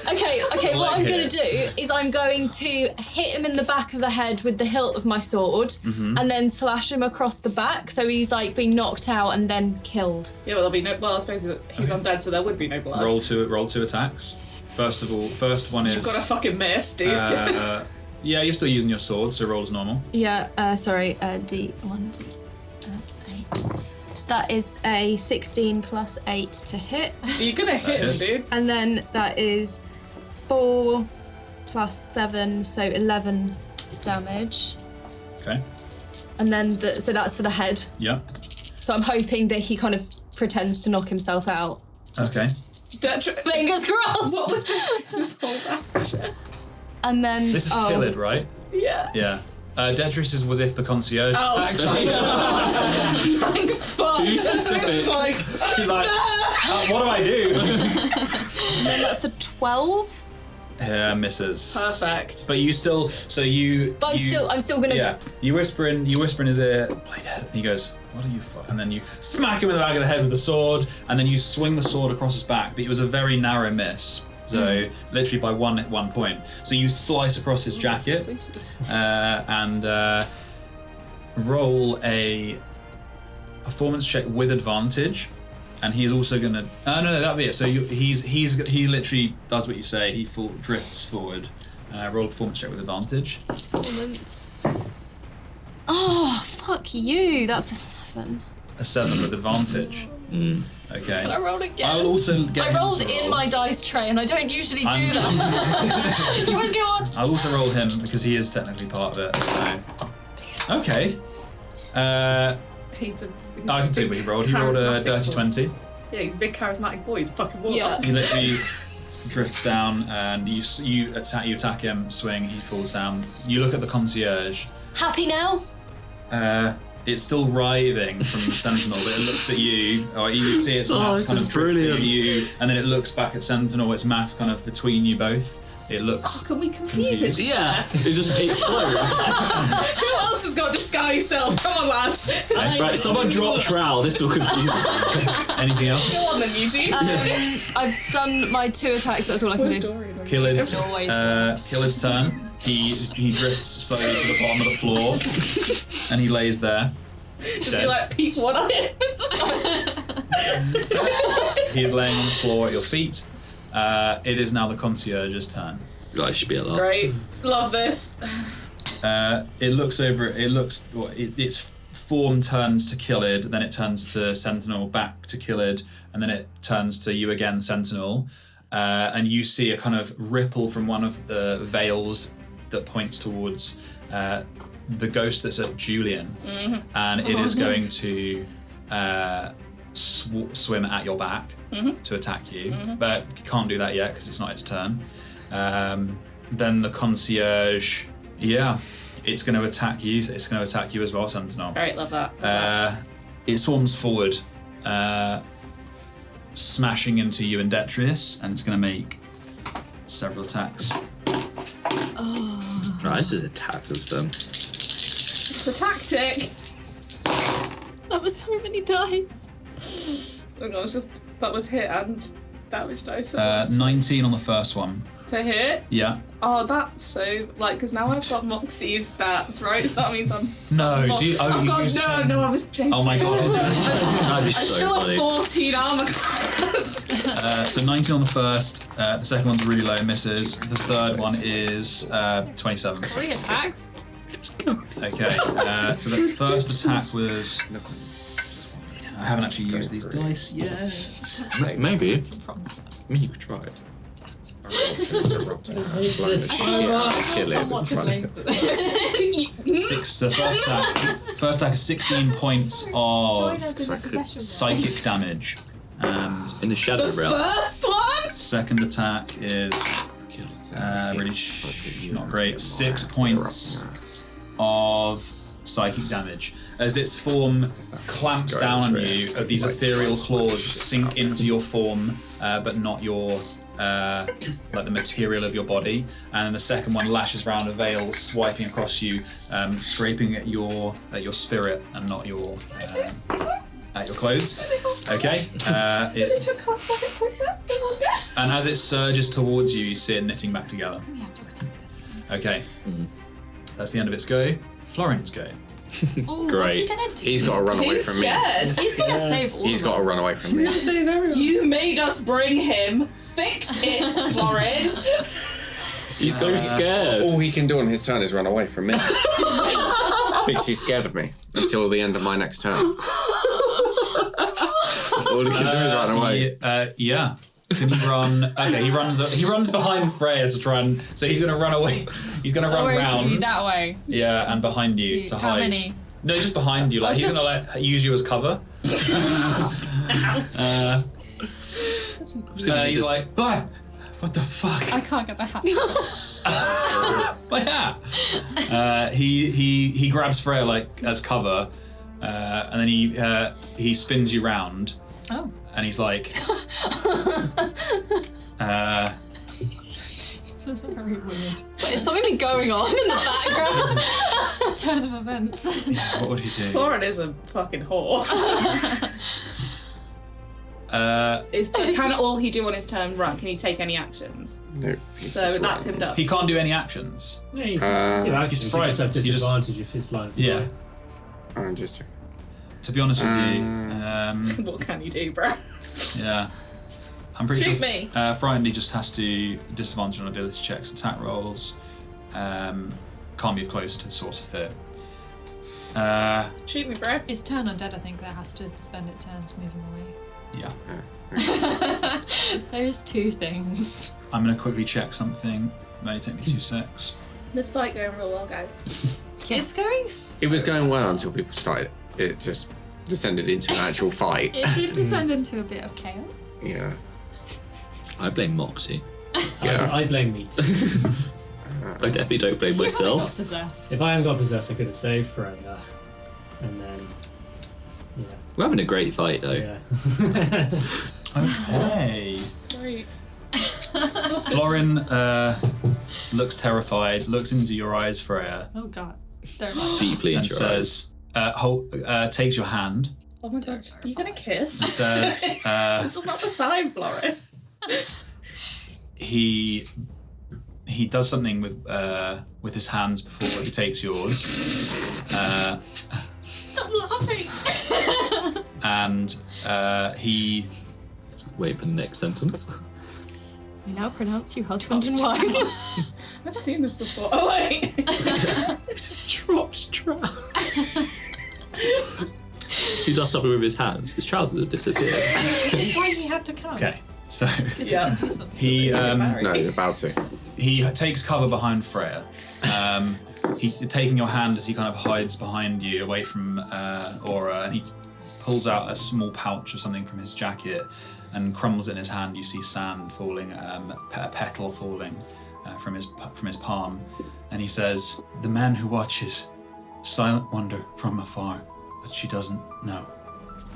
Okay. What I'm going to do is I'm going to hit him in the back of the head with the hilt of my sword, and then slash him across the back, so he's been knocked out and then killed. Yeah, well, there'll be no. Well, I suppose he's undead, so there would be no blood. Roll two attacks. First of all, first one is. You've got to fucking miss, dude. Yeah, you're still using your sword, so roll as normal. Yeah. D1, D8. That is a 16 plus 8 to hit. You're gonna hit him, dude. And then that is 4 plus 7, so 11 damage. Okay. And then so that's for the head. Yeah. So I'm hoping that he kind of pretends to knock himself out. Okay. Fingers crossed. What was this whole action? And then This is Kilid, right? Yeah. Yeah. Detrius was if the concierge attacks. Thank fuck. Too specific. He's like, what do I do? And then that's a 12. Yeah, misses. Perfect. But you still, But I'm still gonna. Yeah. You whisper in his ear, play dead. And he goes, what are you fuck? And then you smack him in the back of the head with the sword, and then you swing the sword across his back. But it was a very narrow miss. So literally by one point. So you slice across his jacket and roll a performance check with advantage. And he's also gonna. No, that'd be it. So he literally does what you say. He drifts forward. Roll a performance check with advantage. Performance. Oh fuck you! That's a 7. A 7 with advantage. Okay. Can I roll again? I'll also get. I rolled in my dice tray, and I don't usually do that. You always go on. I'll also roll him because he is technically part of it. So. Okay. He's I can see what he rolled. He rolled a dirty 20. Yeah, he's a big charismatic boy. He's a fucking warlock. Yeah. He literally drifts down, and you attack him, swing, he falls down. You look at the concierge. Happy now? It's still writhing from the sentinel, but it looks at you, or you see its mask kind of drifting at you, and then it looks back at sentinel, its mask kind of between you both. It looks. Can we confuse it? Yeah, it just explodes. Who else has got disguise self? Come on, lads. Right, someone drop trowel. This will confuse me. Anything else? Go on then, Eugene. I've done my 2 attacks, that's all I can do. Killed's turn. He drifts slowly to the bottom of the floor, and he lays there. Does he like peek one eye? He is laying on the floor at your feet. It is now the concierge's turn. Right, should be a lot. Great. Love this. It looks over. Its form turns to Killed, then it turns to Sentinel, back to Killed, and then it turns to you again, Sentinel. And you see a kind of ripple from one of the veils that points towards the ghost that's at Julian, and it is going to swim at your back to attack you, but you can't do that yet because it's not its turn. Then the concierge, it's going to attack you. It's going to attack you as well, Sentinel. Alright, love that. It swarms forward, smashing into you and Detrius, and it's going to make several attacks. Right, this is a tackle of them. It's a tactic. That was so many dice. Oh gosh, that was hit and damage dice. 19 on the first one. To hit? Yeah. Oh, that's so because now I've got Moxie's stats, right? So that means I'm. No, I was joking. Oh my god. That'd be I so still funny. have 14 armor class. So 19 on the first. The second one's really low, misses. The third one is 27. 3 attacks? Okay. So the first attack was. I haven't actually used these dice yet. Maybe. I mean, you could try it. Somewhat to blame for this. So first attack is 16 points Join of us in the possession psychic damage, and In the shadow realm. First one. second attack is really not great. 6 points of psychic damage as its form clamps down on you. Of these ethereal claws sink into your form, but not your. Like the material of your body, and then the second one lashes around a veil, swiping across you, scraping at your spirit and not your at your clothes. Okay. And as it surges towards you, you see it knitting back together. We have to retain this. Okay. That's the end of its go. Florin's go. Ooh, Great. What's he gonna do? He's got to run away He's from scared. He's gonna save all He's of got to us. run away from me. You made us bring him. Fix it, Florin. You're so scared. All he can do on his turn is run away from me. Because he's scared of me until the end of my next turn. All he can do is run away. Yeah. Can you run? Okay, he runs behind Freya to try and. So he's going to run away. He's going to run round. That way. Yeah, and behind you to How hide. many? No, just behind you. Like he's going to use you as cover. He's like, "Ah, what the fuck? I can't get the hat. My hat." He grabs Freya like as cover, and then he spins you round. Oh. And he's like, This is very weird. Is something going on in the background? Turn of events. what would he do? Florin is a fucking whore. Can all he do on his turn run? Can he take any actions? No, So that's him done. He can't do any actions. Yeah, you can do actions. You just have You just- disadvantage if his line of sight. Yeah. I'm just checking. To be honest with you, What can you do, bro? yeah. I'm pretty Shoot sure me. Frightened just has to disadvantage on ability checks, attack rolls. Can't move close to the source of fear. Shoot me, bro. It's turn undead, I think, that has to spend its turns moving away. Yeah. Those two things. I'm going to quickly check something. It'll only take me 2 secs. This fight going real well, guys. It's going. It was going well until people started. It just descended into an actual fight. It did descend into a bit of chaos. Yeah. I blame Moxie. Yeah. I blame me too. I definitely don't blame Got myself. possessed. If I hadn't got possessed, I could have saved Freya. And then, yeah. We're having a great fight though. Yeah. Okay. Right. Florin looks terrified, looks into your eyes, Freya, Oh god. Don't like Deeply and into your eyes. says, takes your hand Oh my god, are you gonna kiss? and says, This is not the time, Florin. he does something with his hands before he takes yours. Stop laughing. And he Wait for the next sentence. We now pronounce you husband and wife. I've seen this before. Oh wait. It just drops trout. He does something with his hands. His trousers have disappeared. That's why he had to come. okay. So Yeah. he No, he's about to. he takes cover behind Freya. He taking your hand as he kind of hides behind you, away from Aura, and he pulls out a small pouch of something from his jacket and crumbles it in his hand. You see sand falling, a petal falling from his palm, and he says, "The man who watches, silent wonder from afar, but she doesn't know."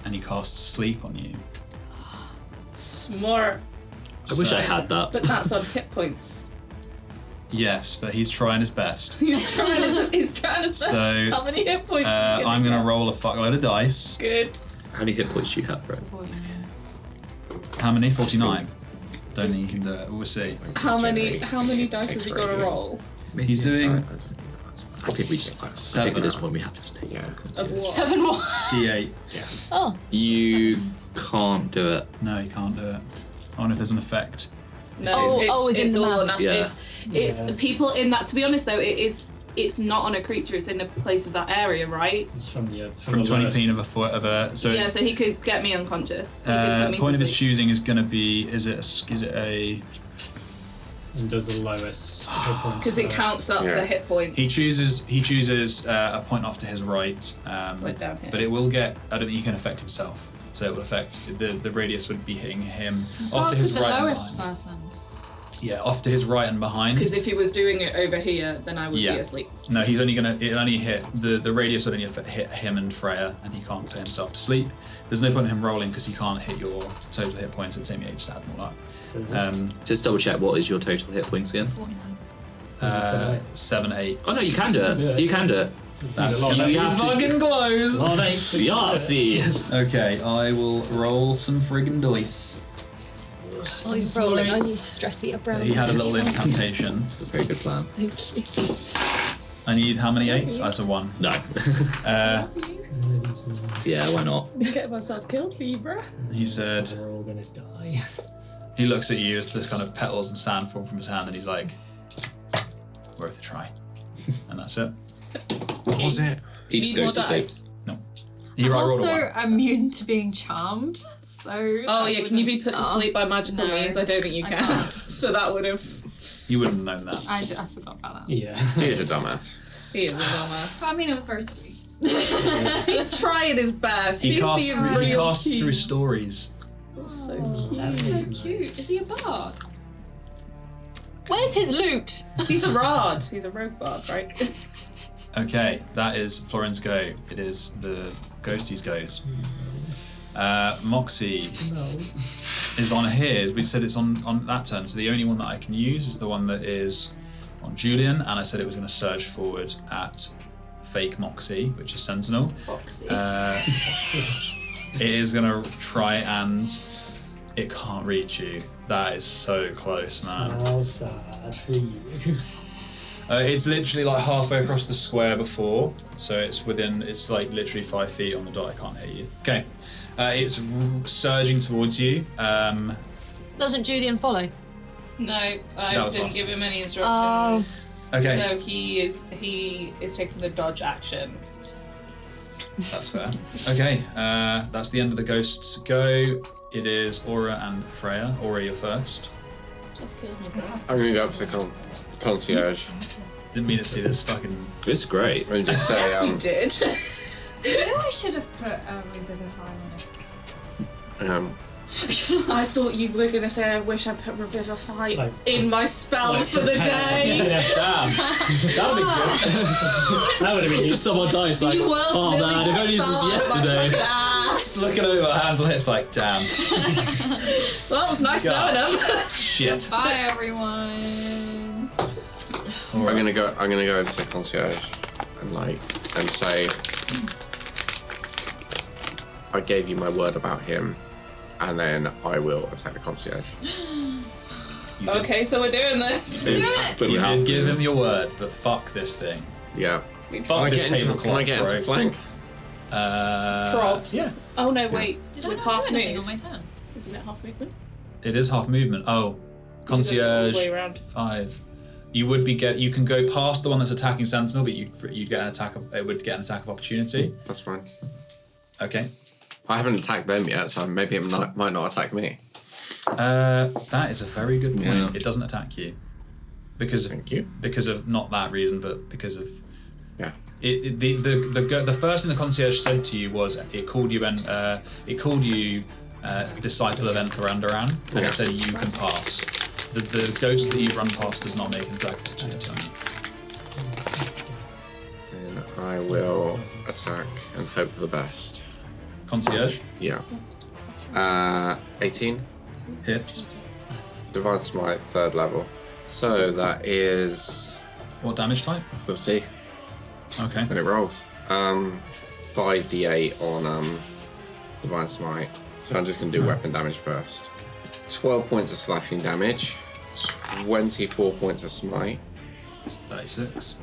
And he casts sleep on you. Smart. I wish I had that. But that's on hit points. Yes, but he's trying his best. He's trying his best. So, How many hit points are you I'm gonna gonna roll a fuckload of dice. Good. How many hit points do you have, Brett? How many? 49. Don't think you can do it. We'll see. How many dice has he got to roll? He's doing I think we just. I think at this point we have to just take it. Of what? 7 more. D8. Oh. You can't do it. No, you can't do it. I wonder if there's an effect. No, it's in the all mouse. enough. It's people in that. To be honest, though, it's not on a creature. It's in the place of that area, right? It's from From the 20 lowest. feet of a foot of a. So Yeah, so he could get me unconscious. He could put me point to of his sleep. choosing is going to be. Is it a? And does the lowest hit points Because it first. counts up Yeah. the hit points. He chooses a point off to his right. Right down here. But it will get. I don't think he can affect himself. So it will affect the radius would be hitting him off to Starts his with the right and lowest behind. person. Yeah, off to his right and behind. Because if he was doing it over here, then I would be asleep. No, he's only gonna. It only hit the radius would only hit him and Freya, and he can't put himself to sleep. There's no point in him rolling because he can't hit your total hit points. It'd take me ages to add them all up. Just double check. What is your total hit points again? 49. 7, 8. Oh no, you can do it. You can do it. That's You gonna be have to- fucking close. Well, thanks. Yahtzee. Okay, I will roll some friggin' dice. While you're rolling, I need to stress eat a brown. He had a little incantation. It's a very good plan. Thank you. I need how many 8s? That's a 1. No. Yeah, why not? I'm getting myself killed for you, bruh. He said, We're all gonna die. he looks at you as the kind of petals and sand fall from his hand, and he's like, worth a try. And that's it. What was it? He Do just you need more goes to sleep. dice? He rolled a 1. Also immune to being charmed. So. Oh I yeah, can you be wouldn't- put to sleep by magical No, means? I don't think you I can. can't. So that would have. You wouldn't have known that. I forgot about that. Yeah. He's a dumbass. He is a dumbass. But I mean, it was very sweet. He's trying his best. He He's casts being through, real through cute. stories. So So cute. Is he a bard? Where's his loot? He's a rod. He's a rogue bard, right? Okay, that is Florin's go. It is the ghosties goes. Moxie is on his. We said it's on that turn, so the only one that I can use is the one that is on Julian, and I said it was going to surge forward at fake Moxie, which is Sentinel. Foxy. It is going to try and it can't reach you. That is so close, man. How sad for you. It's literally like halfway across the square before, so it's like literally 5 feet on the dot. I can't hit you. Okay, it's surging towards you. Doesn't Julian follow? No, That I was didn't last. give him any Oh. instructions. Okay, So he is taking the dodge action. 'cause he's that's fair. Okay, that's the end of the ghosts go. It is Aura and Freya. Aura, you're first. just killed me. There. I'm gonna go up to the concierge. Didn't mean it to be this fucking. It's great. And just say, Yes, you did. Maybe I should have put Revivify on it. I thought you were gonna say I wish I put Revivify Like- in my spells for the day. Yeah. Damn. That would be good. That would have been Just someone dies like, You oh will man, if only this was yesterday. Just looking over, hands on hips, like, damn. Well, it's nice God. knowing them. Shit. Bye, everyone. I'm gonna go over to concierge and say, I gave you my word about him, and then I will attack the concierge. Okay, so we're doing this. But we You have did give to. him your word, but fuck this thing. Yeah. Fuck this tablecloth, Can I get into bro. flank? Props. Yeah. Oh no, wait. Did I With not half do anything move. on my turn? Isn't it half movement? It is half movement. Oh, All the concierge way around. 5. You would be you can go past the one that's attacking Sentinel, but you'd get an attack of it would get an attack of opportunity. That's fine. Okay. I haven't attacked them yet, so maybe it might not attack me. That is a very good point. Yeah. It doesn't attack you because Thank you. because of not that reason, but because of Yeah. the first thing the concierge said to you was it called you disciple of Entherandaran, and Yeah. it said you can pass. The ghost that you run past does not make an attack opportunity on you. Then I will attack and hope for the best. Concierge Yeah. 18. hits. Divine Smite, 3rd level. So that is... What damage type? We'll see Okay. when it rolls. 5d8 on Divine Smite. So I'm just going to do weapon damage first. 12 points of slashing damage. 24 points of smite. It's 36.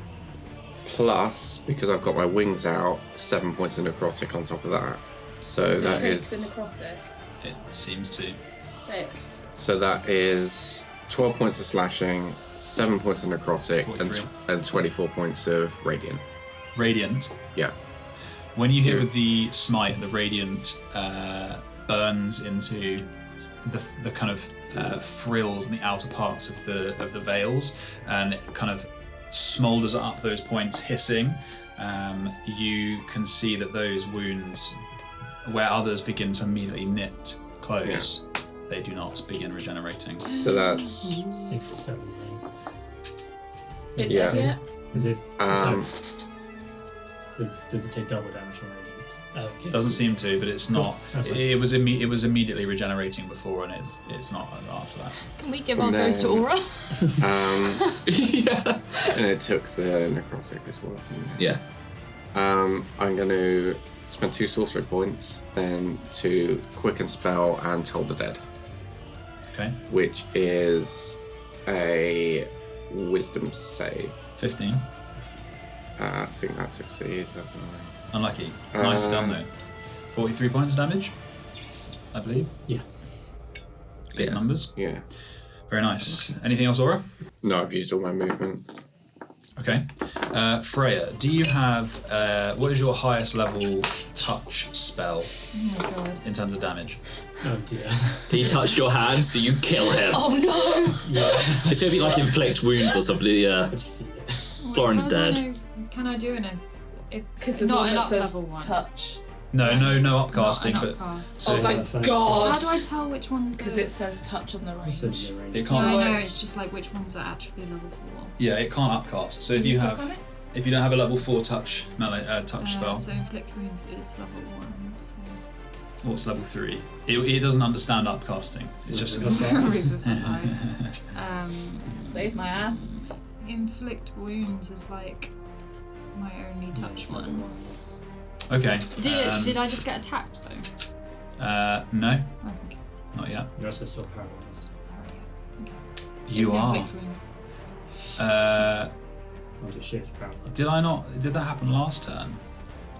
Plus, because I've got my wings out, 7 points of necrotic on top of that. So Does it that take is... the necrotic? It seems to. Sick. So that is 12 points of slashing, 7 points of necrotic, 43. and 24 points of radiant. Radiant. Yeah. When you hit Yeah. with the smite, the radiant burns into the kind of frills on the outer parts of the veils, and it kind of smolders up those points, hissing. You can see that those wounds, where others begin to immediately knit closed, they do not begin regenerating. So that's... 6 or 7. It Yeah. dead yet? Is it? Um, Does it take double damage from radiant? Okay. Doesn't seem to, but it's not. That's fine. It was immediately regenerating before, and it's not after that. Can we give our No. ghost to Aura? Yeah. and it took the necrotic as well. Yeah. I'm going to spend 2 sorcery points, then to quicken spell and Toll the Dead, Okay. which is a wisdom save. 15. I think that succeeds, doesn't it? Unlucky. Nice done though. 43 points damage, I believe. Yeah. Big Yeah. numbers. Yeah. Very nice. Anything else, Aura? No, I've used all my movement. Okay. Freya, do you have what is your highest level touch spell Oh my god. in terms of damage? Oh dear. He touched your hand, so you kill him. Oh no! Yeah. It's gonna be like inflict wounds or something. Yeah. Did you see it? Florin's How do I dead. know- Can I do it Because there's not one an that up says level one? touch. No Not upcasting, an but upcast. so Oh, thank How God. How do I tell which ones? Because it says touch on the range. So the range. It Yeah, can't. I know. It's just like which ones are actually level 4. Yeah, it can't upcast. So if you Click on have, it? if you don't have a level 4 touch melee touch spell, So inflict wounds is level 1. So. what's level 3? It doesn't understand upcasting. It's just a Save my ass. Inflict wounds is like my only touch one. okay. Did I just get attacked though? No, Oh, okay. not yet. You're also still paralyzed. You It's are. inflict wounds. On your shift paralyzed. Did I not? Did that happen last turn?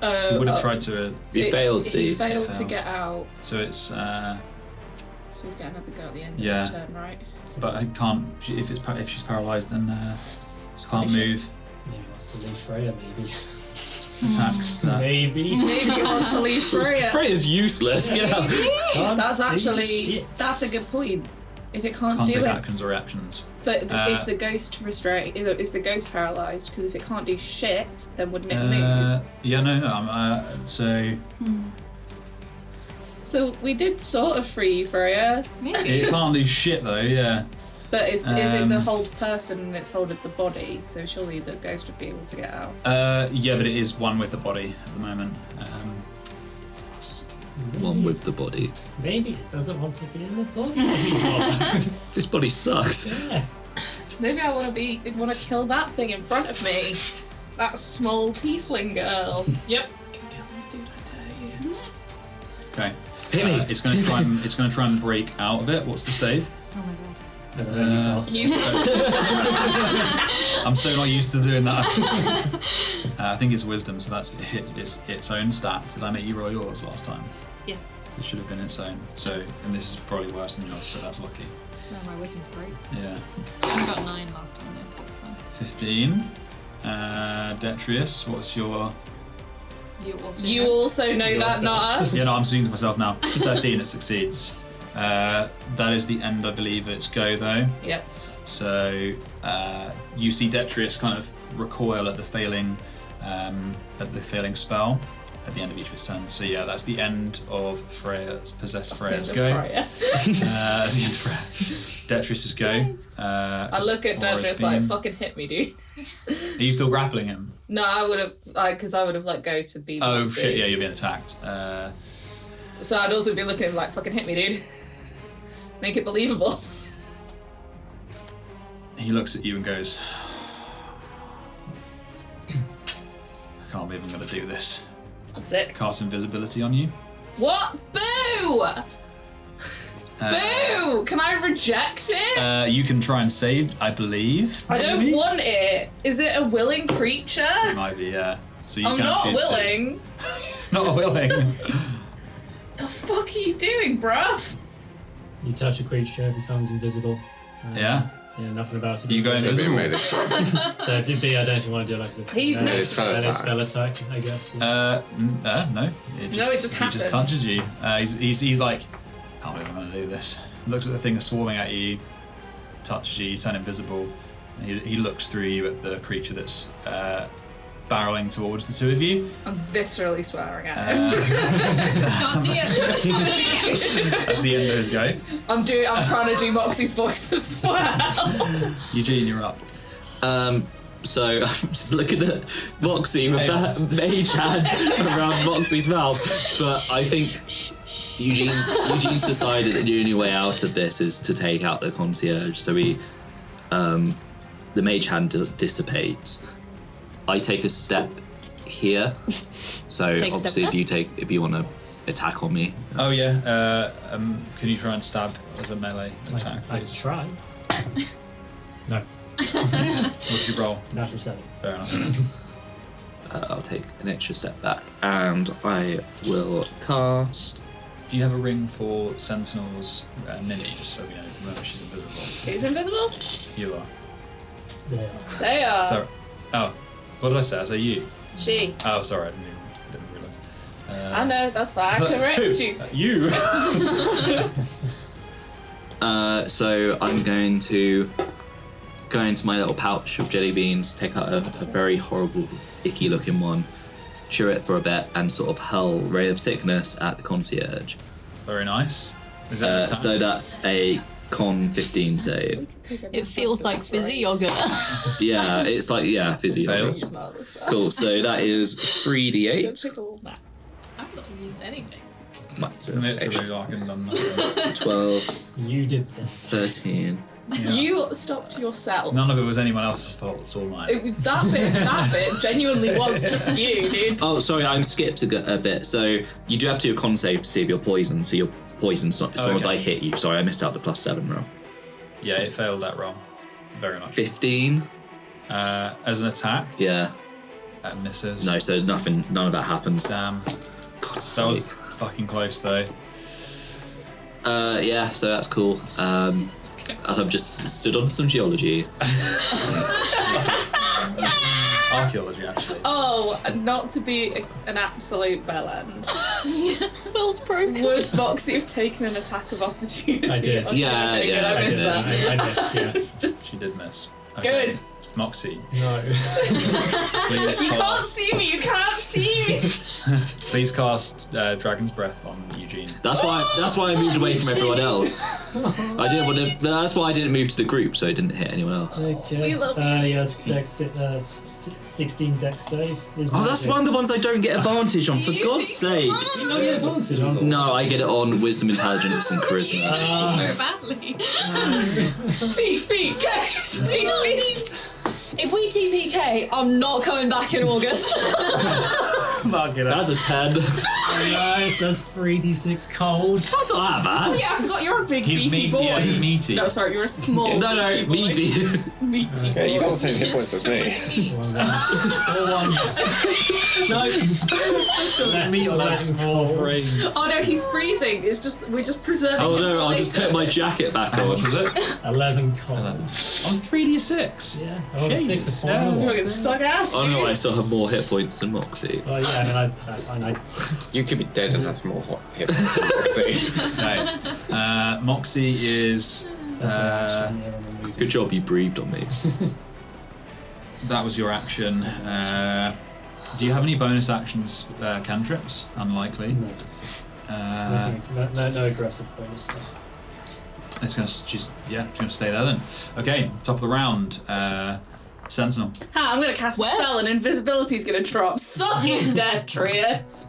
He would have tried to. He failed. He failed to failed. get out. So it's. So we'll get another go at the end Yeah. of this turn, right? But I can't. If she's paralysed, then can't move. Maybe he wants to leave Freya, maybe. Attacks. That. Maybe. Maybe he wants to leave Freya. Freya's useless. Get out. Can't That's do actually shit. that's a good point. If it can't, Can't do take it, actions or reactions. but is Uh, the ghost restrained? Is the ghost paralysed? Because if it can't do shit, then wouldn't it move? Yeah, no. So So we did sort of free you, Freya. It can't do shit though, yeah. But is it the hold person that's holding the body? So surely the ghost would be able to get out. Yeah, but it is one with the body at the moment. One with the body. Maybe it doesn't want to be in the body anymore. This body sucks. Yeah. Maybe I want to kill that thing in front of me. That small tiefling girl. Yep. Kill me, dude, I dare you. Okay. Hit me. It's going to try and break out of it. What's the save? Oh my god. I'm so not used to doing that. I think it's wisdom, so that's its own stats. Did I make you roll yours last time? Yes. It should have been its own. So, and this is probably worse than yours, so that's lucky. No, my wisdom's great. Yeah. I got 9 last time though, so it's fine. 15. Detrius, what's your... You also know that, not us. Yeah, no, I'm speaking to myself now. 13, it succeeds. That is the end, I believe, of its go, though. Yep. So you see Detrius kind of recoil at the failing spell at the end of each of its turns. So yeah, that's the end of possessed Freya's go. That's the end of Freya. Detrius's go. I look at Detrius like, fucking hit me, dude. Are you still grappling him? No, I would have, because I would have let go to be. Oh shit! Yeah, you're being attacked. So I'd also be looking like, fucking hit me, dude. Make it believable. He looks at you and goes, I can't believe I'm going to do this. That's it. Cast invisibility on you. What? Boo! Boo! Can I reject it? You can try and save, I believe. I don't want it. Is it a willing creature? It might be, yeah. So I'm not willing. Not willing. The fuck are you doing, bruv? You touch a creature, it becomes invisible. Yeah. Yeah, nothing about it. You go invisible. So if you'd be, I don't think you want to do like a spell attack, I guess. No. It just happens. He just touches you. He's like, I can't believe I'm going to do this. Looks at the thing swarming at you, touches you, you turn invisible. And he looks through you at the creature that's barreling towards the two of you. I'm viscerally swearing at him. Can't see it. That's the end of his go. I'm trying to do Moxie's voice as well. Eugene, you're up. So I'm just looking at Moxie with that mage hand around Moxie's mouth, but I think Eugene's decided that the only way out of this is to take out the concierge. So the mage hand dissipates. I take a step here. So obviously, if you want to attack on me. Oh yeah. Can you try and stab as a melee attack? I try. No. What's your roll? Natural 7. Fair enough. I'll take an extra step back, and I will cast. Do you have a ring for Sentinel's Ninny, just so we know? Remember, she's invisible. Who's invisible? You are. They are. So, what did I say? I say you. She. Oh, sorry, I didn't realise. I know, that's fine. I correct you. You. So I'm going to go into my little pouch of jelly beans, take out a very horrible, icky looking one, chew it for a bit, and sort of hurl Ray of Sickness at the concierge. Very nice. Is that so that's a con 15 save. It feels like fizzy yogurt. Yeah, it's like, fizzy yogurt. Cool, so that is 3d8. I've not used anything. 12. You did this. 13. Yeah. You stopped yourself. None of it was anyone else's fault, it's all mine. That bit genuinely was just you, dude. Oh, sorry, I'm skipped a bit. So you do have to do a con save to see if you're poisoned, so you're poisoned as long as I hit you. Sorry, I missed out the +7 roll. Yeah, it failed that roll. Very much. 15. As an attack? Yeah. That misses. No, so none of that happens. Damn. God's That was sake. fucking close though. Yeah, so that's cool. And I've just stood on some geology. Archaeology, actually. Oh, not to be an absolute bellend. Will's broken. Would Moxie have taken an attack of opportunity? I did. Yeah, I missed that. I missed, yes. She did miss. Good. Moxie. No. Please You can't cast, see me. You can't see me. please cast Dragon's Breath on Eugene. That's why I moved away from everyone else. I didn't want to. That's why I didn't move to the group, so I didn't hit anyone else. Okay. We love Yes, Dex 16 Dex save. Is Oh, that's one of the ones I don't get advantage on. For God's sake! Do you not get advantage on? No, I get it on Wisdom, Intelligence, and Charisma. So badly. TPK. TPK. If we TPK, I'm not coming back in August. Fuck it up. That's a 10. Nice, that's 3d6 cold. That's not that bad. Yeah, I forgot you're a big He's beefy boy. Yeah, he's meaty. No, sorry, you're a small. No, beefy boy. meaty. Meaty Yeah, you got the boy. same hit points as me. All ones. No. Let me small frame. Oh no, he's freezing. It's just we're just preserving. Oh him no, for I'll just later. put my jacket back How on. much was it? 11 cold. On 3d6. Yeah. Oh, Jesus, 6 of yeah. fire. You're gonna suck ass, Oh dude. no, I still have more hit points than Moxie. Oh yeah, I mean, You could be dead and have more hit points than Moxie. Okay. Moxie is. that's my action. Yeah, when I'm moving. Good job you breathed on me. That was your action. Do you have any bonus actions, cantrips? Unlikely. No aggressive bonus stuff. It's gonna just gonna stay there then. Okay, top of the round. Sentinel. Ha, I'm gonna cast a Where? spell and invisibility's gonna drop. Suck it, Detrius.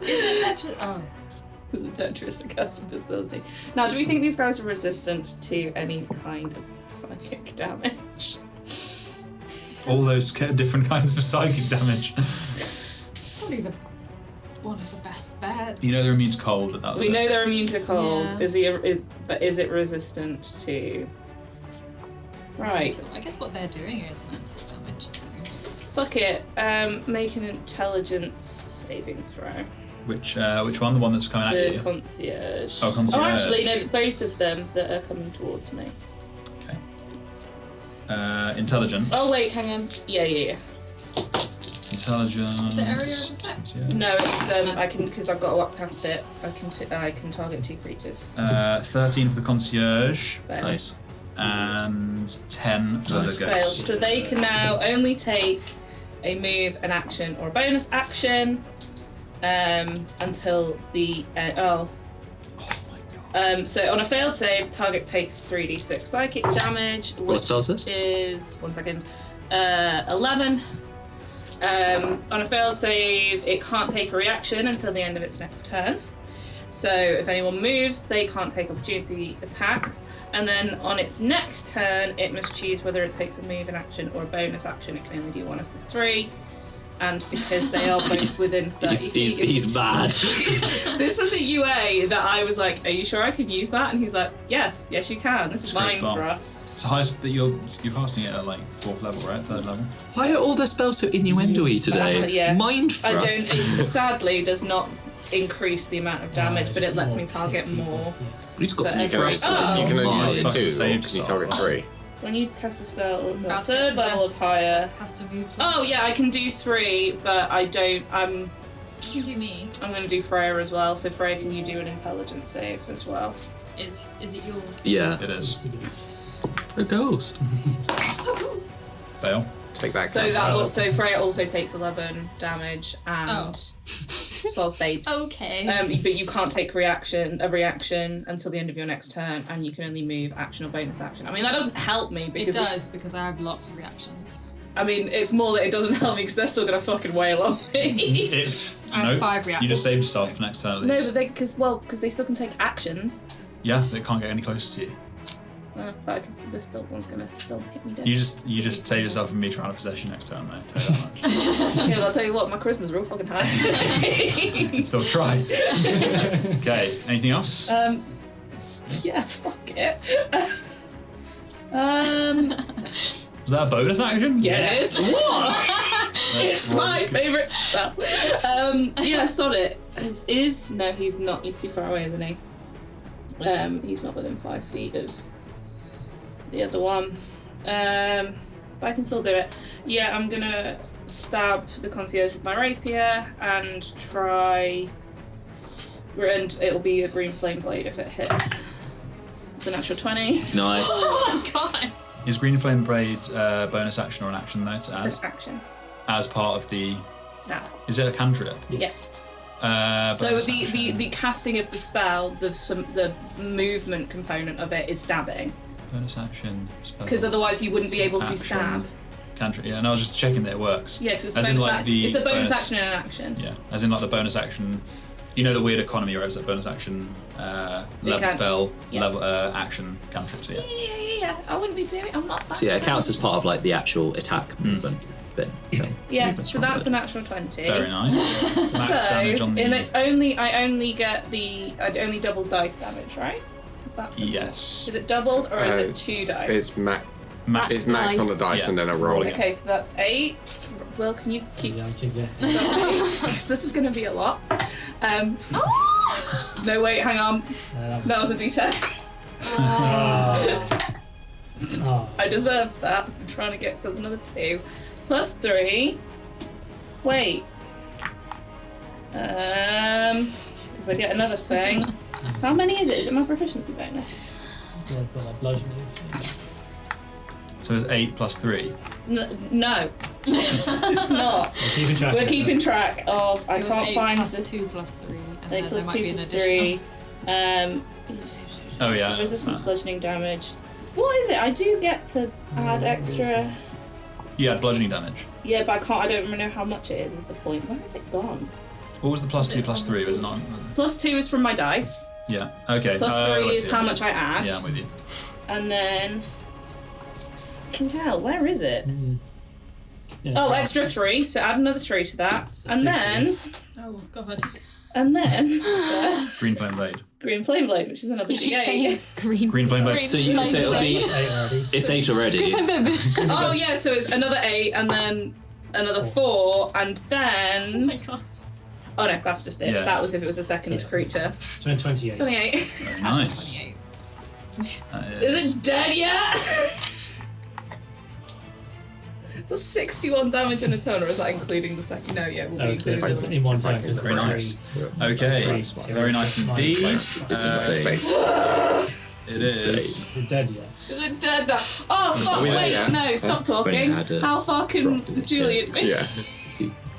Isn't Detrius that cast invisibility? Now, do we think these guys are resistant to any kind of psychic damage? All those different kinds of psychic damage. It's probably one of the best bets. You know they're immune to cold, but that's We know they're immune to cold. Yeah. But is it resistant to? Right. I guess what they're doing is mental damage. So. Fuck it. Make an intelligence saving throw. Which one? The one that's coming at The you? concierge. Oh, concierge. Oh, actually, no. Both of them that are coming towards me. Okay. Intelligence. Oh wait, hang on. Yeah. Intelligence. Is it area of effect? Yeah. No, it's I can because I've got to upcast it. I can target 2 creatures. 13 for the concierge Fails. Nice. and 10 for Nice. the Fails. ghost. So they can now only take a move, an action, or a bonus action until the so on a failed save, the target takes 3d6 psychic damage, which What spell is this? is 11. On a failed save, it can't take a reaction until the end of its next turn. So if anyone moves, they can't take opportunity attacks. And then on its next turn, it must choose whether it takes a move, an action, or a bonus action. It can only do one of the 3. And because they are both within 30 feet of He's each- mad. This was a UA that I was like, are you sure I can use that? And he's like, yes you can. This is It's a great Mind spell. Thrust. It's the highest that you're casting it at like 4th level, right? 3rd level. Why are all the spells so innuendo-y today? Yeah. Mind I thrust. don't, it sadly does not increase the amount of damage, but it lets me target people. more. He's got But the I can- thrust. Oh. You can only Mind. target 2, or Save can you yourself. target 3? When you cast a spell at the That's 3rd level of possessed. higher. Has to move. Oh yeah, I can do 3, but I don't. You can do me. I'm going to do Freya as well. So Freya, can you do an intelligence save as well? Is it your? Yeah. It is. A ghost. Fail. Take that. So cast that spell. so Freya also takes 11 damage and Oh. Soz Babes. Okay. But you can't take a reaction until the end of your next turn, and you can only move action or bonus action. I mean, that doesn't help me it because does because I have lots of reactions. I mean, it's more that it doesn't help me because they're still gonna fucking wail on me. It's I have 5 reactions. You just saved yourself for next turn at No, least. but because they still can take actions. Yeah, they can't get any closer to you. But I can, one's gonna still hit me down. You just save yourself from me trying to possess you next turn, though. Tell you that much. Yeah, but I'll tell you what, my charisma's real fucking high. Still try. Okay. Anything else? Yeah, fuck it. Was that a bonus action? Yeah, it is. What? It's my favourite spell. Yeah, sod it. No, he's not. He's too far away, isn't he? He's not within 5 feet of the other one. But I can still do it. Yeah, I'm gonna stab the concierge with my rapier and try. And it'll be a green flame blade if it hits. It's a natural 20. Nice. Oh my god. Is Green Flame Blade bonus action or an action though to add? It's an action. As part of the... Stab. Is it a cantrip? Yes. So the casting of the spell, the movement component of it is stabbing. Bonus action. Because otherwise you wouldn't be able to stab. Cantrip, yeah, and I was just checking that it works. Yeah, because it's a bonus action and an action. Yeah, as in like the bonus action. You know the weird economy where it's like bonus action, level spell, level action, cantrip. So Yeah. I wouldn't be doing it. I'm not. So yeah, it counts as part of like the actual attack movement bit. Yeah, so that's a natural 20. Very nice. Max damage on the... and I only double dice damage, right? Because that's yes. Is it doubled or is it 2 dice? It's max on the dice and then a roll. Okay, so that's 8. Will, can you keep? Yeah. Because this is going to be a lot. No, wait, hang on. That was a D10. I deserved that. I'm trying to get, so there's another 2. Plus 3. Wait. Because I get another thing. How many is it? Is it my proficiency bonus? Yeah, but like bludgeoning. Yes. So it's 8 plus 3. No. It's not. We're keeping track of. I can't find plus the 2 plus 3. And 8 plus 2 plus 3. Oh yeah. Resistance bludgeoning damage. What is it? I do get to add extra. You add bludgeoning damage. Yeah, but I can't. I don't remember how much it is the point. Where is it gone? What was the plus 2 plus 3? Was it not? Plus 2 is from my dice. Yeah. Okay. Plus 3 is how much I add. Yeah, I'm with you. And then. Fucking hell, where is it? Yeah, extra 3. So add another 3 to that. So and 16. then. Oh god. And then. Green Flame Blade. Green Flame Blade, which is another You keep D8. saying Green Flame Blade. So it'll be. It's 8 already. Green Flame Blade. Oh yeah, so it's another 8 and then another 4 and then. Oh my god. Oh no, that's just it. Yeah. That was if it was a second creature. 28. 28. Very nice. 28. Is it dead yet? That's 61 damage in a turn, or is that including the second? No, yeah, we'll be including in one turn. Very nice. Okay. Very nice indeed. This is It is. Is it dead yet? Is it dead now? Oh fuck! Wait, no, stop talking. How far can Julian be? Yeah.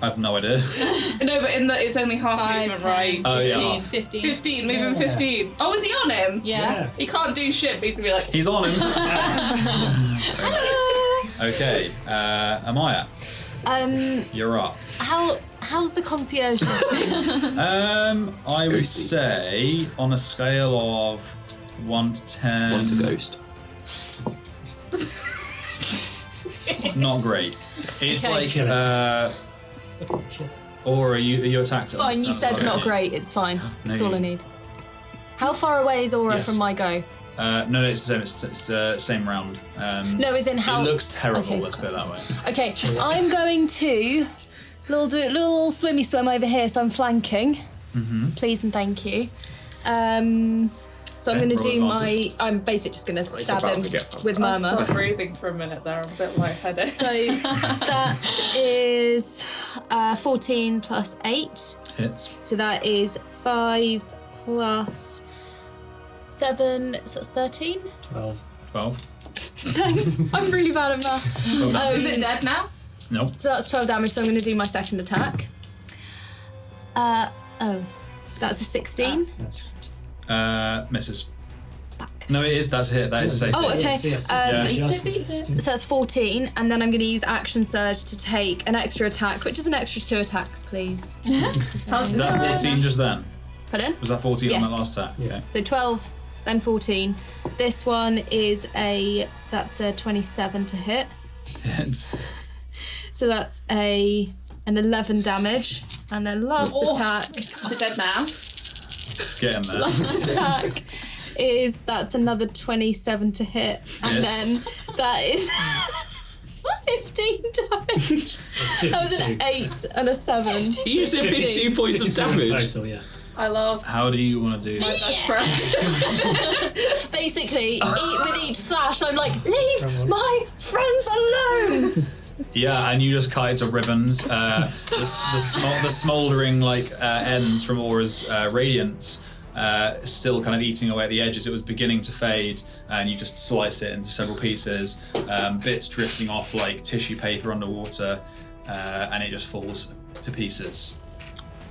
I have no idea. No, but it's only half 5, movement, 10, right? Oh, yeah. 15. 15, move him 15. Oh, is he on him? Yeah. He can't do shit, but he's gonna be like. He's on him. Very nice. Okay. Amaya, you're up. How's the concierge? I would say on a scale of 1 to 10. 1 to ghost. Not great. It's Okay. like or are you attacked? It's fine, you said not great, it's fine. That's all I need. How far away is Aura from my go? No, it's the same. It's the same round. No, as in how... It looks terrible, Okay, let's put it that way. Okay, I'm going to do a little swimmy swim over here, so I'm flanking. Mm-hmm. Please and thank you. So I'm going to do my... I'm basically just going to stab him with I Murmur. stopped breathing for a minute there. I'm a bit lightheaded. So that is 14 plus 8. Hits. So that is 5 plus 7. So that's 13. 12. 12. Thanks. I'm really bad at math. Is it dead now? Nope. So that's 12 damage, so I'm going to do my second attack. That's a 16. Misses. No, it is. That's a hit. That is a save. Oh, okay. So So that's 14, and then I'm going to use Action Surge to take an extra attack, which is an extra 2 attacks, please. Was that 14 just then? Pardon? Was that 14 on Yes. the last attack? Okay. So 12, then 14. This one is that's a 27 to hit. Hits. So that's an 11 damage, and then last attack. Is it dead now? Let's get him there. Last attack that's another 27 to hit, and then that is 15 damage. That was an 8 and a 7. You just did 52 points of damage. Total, yeah. I love How do you want to do my this? best friend. Basically, with each slash, I'm like, leave my friends alone. Yeah, and you just cut it to ribbons. The smouldering ends from Aura's radiance still kind of eating away at the edges. It was beginning to fade, and you just slice it into several pieces, bits drifting off like tissue paper underwater, and it just falls to pieces.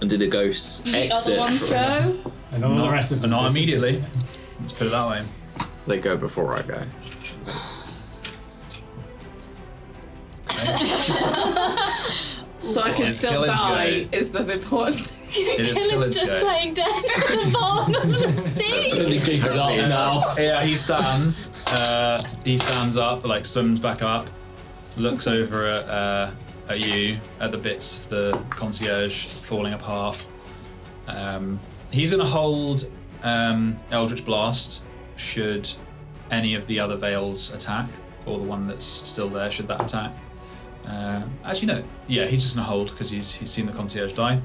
And did the ghosts The exit? other ones go? And all the rest of them. Not immediately. Let's put it that way. They go before I go. So I can It's still Killen's die, go. is the important thing. It is Killen's Killen's just go. playing dead at the bottom of the sea. Really gigs up now. Yeah, he stands. He stands up, like swims back up, looks over at you, at the bits of the concierge falling apart. He's going to hold Eldritch Blast should any of the other Veils attack, or the one that's still there should that attack. Actually, no. Yeah, he's just going to hold because he's seen the concierge die.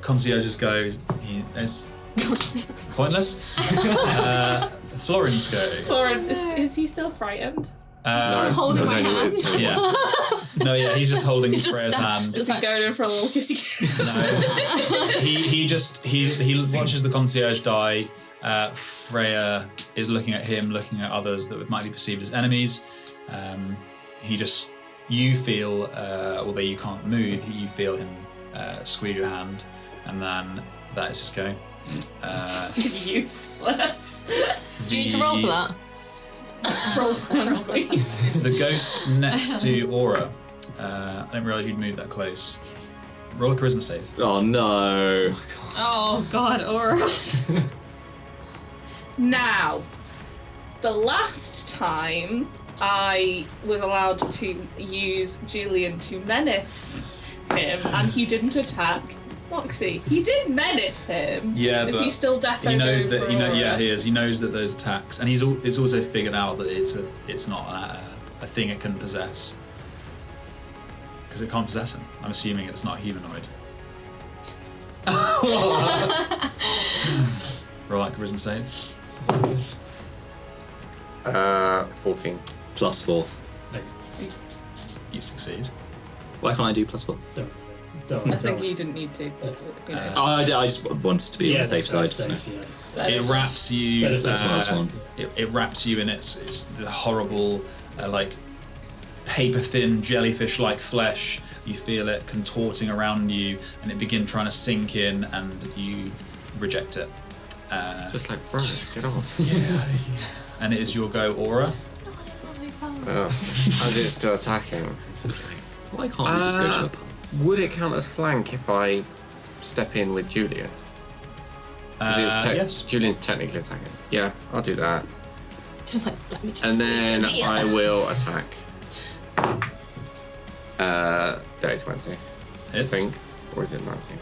Concierge just goes. It's pointless. Florin's go. Florence, is he still frightened? No, holding it was my only hand. with two. Yeah. No, yeah, he's just holding Just Freya's hand. Is he going in for a little kissy kiss? No. he watches the concierge die. Freya is looking at him, looking at others that might be perceived as enemies. You feel, although you can't move, you feel him squeeze your hand, and then that is his go. Useless. Do you need to roll for that? Roll and squeeze. The ghost next to Aura. I didn't realise you'd moved that close. Roll a charisma save. Oh no. Oh god, Aura. Now, the last time I was allowed to use Julian to menace him, and he didn't attack Moxie. He did menace him. Yeah, Is but he still definitely? he knows that. Aura? He is. He knows that those attacks, and it's also figured out that it's not a thing it can possess, because it can't possess him. I'm assuming it's not humanoid. Roll like charisma save. 14. +4. You succeed. Why can't I do +4? I think you didn't need to. But, you know. I just wanted to be on the safe side. So. It wraps you. Better safe than last one. It wraps you in its the horrible, like paper thin jellyfish-like flesh. You feel it contorting around you, and it begin trying to sink in, and you reject it. Just like, bro, get off. And it is your go, Aura. As it's still attacking. Why can't we just go to the pub? Would it count as flank if I step in with Julian? Yes. Julian's technically attacking. Yeah, I'll do that. Just like, let me just. And then leave him I here. will attack. Dirty 20, I Hits. think. Or is it 19?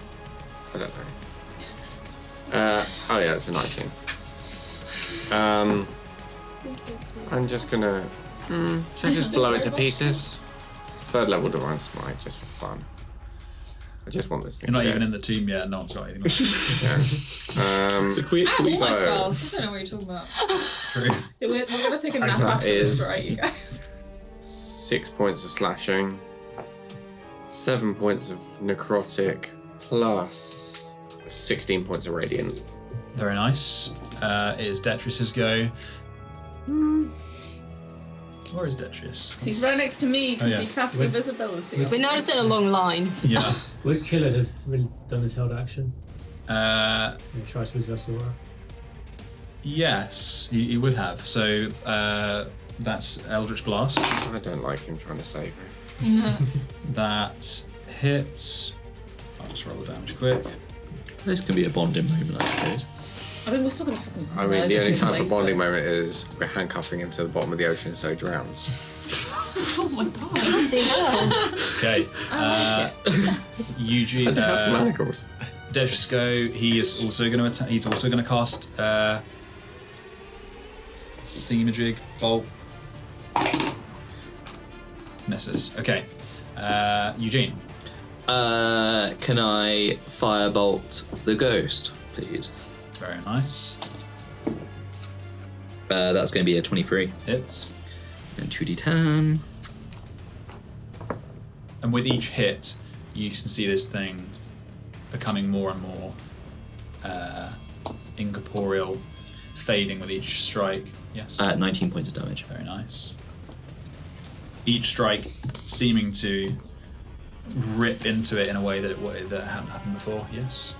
I don't know. Oh yeah, it's a 19. I'm just gonna... should I just blow it to pieces? 3rd level Divine Smite, just for fun. I just want this thing You're not dead. even in the tomb yet. No one's got anything. Yeah. So quick. All my So- spells. I don't know what you're talking about. True. We're gonna take a And nap that after this, is- right, you guys? 6 points of slashing, 7 points of necrotic, plus 16 points of radiant. Very nice. It is Detrius's go. Where is Detrius? He's right next to me because Oh, yeah. he cast invisibility. We're now just in a long line. Yeah. Would Killer have really done his held action Uh, and try to possess Aura? yes, he would have. So that's Eldritch Blast. I don't like him trying to save me. That hits. I'll just roll the damage quick. This can be a bonding moment, I suppose. I mean, we're still gonna fucking. I mean, the murder only him time for later. bonding moment is we're handcuffing him to the bottom of the ocean so he drowns. Oh my god. See how? Okay. Eugene. I do have some manacles. Detrius go. He is also going to attack. He's also going to cast thingamajig bolt. Misses. Okay. Eugene. Can I firebolt the ghost, please? Very nice. That's going to be a 23. Hits. And 2d10. And with each hit, you can see this thing becoming more and more incorporeal, fading with each strike. Yes. 19 points of damage. Very nice. Each strike seeming to rip into it in a way that hadn't happened before. Yes.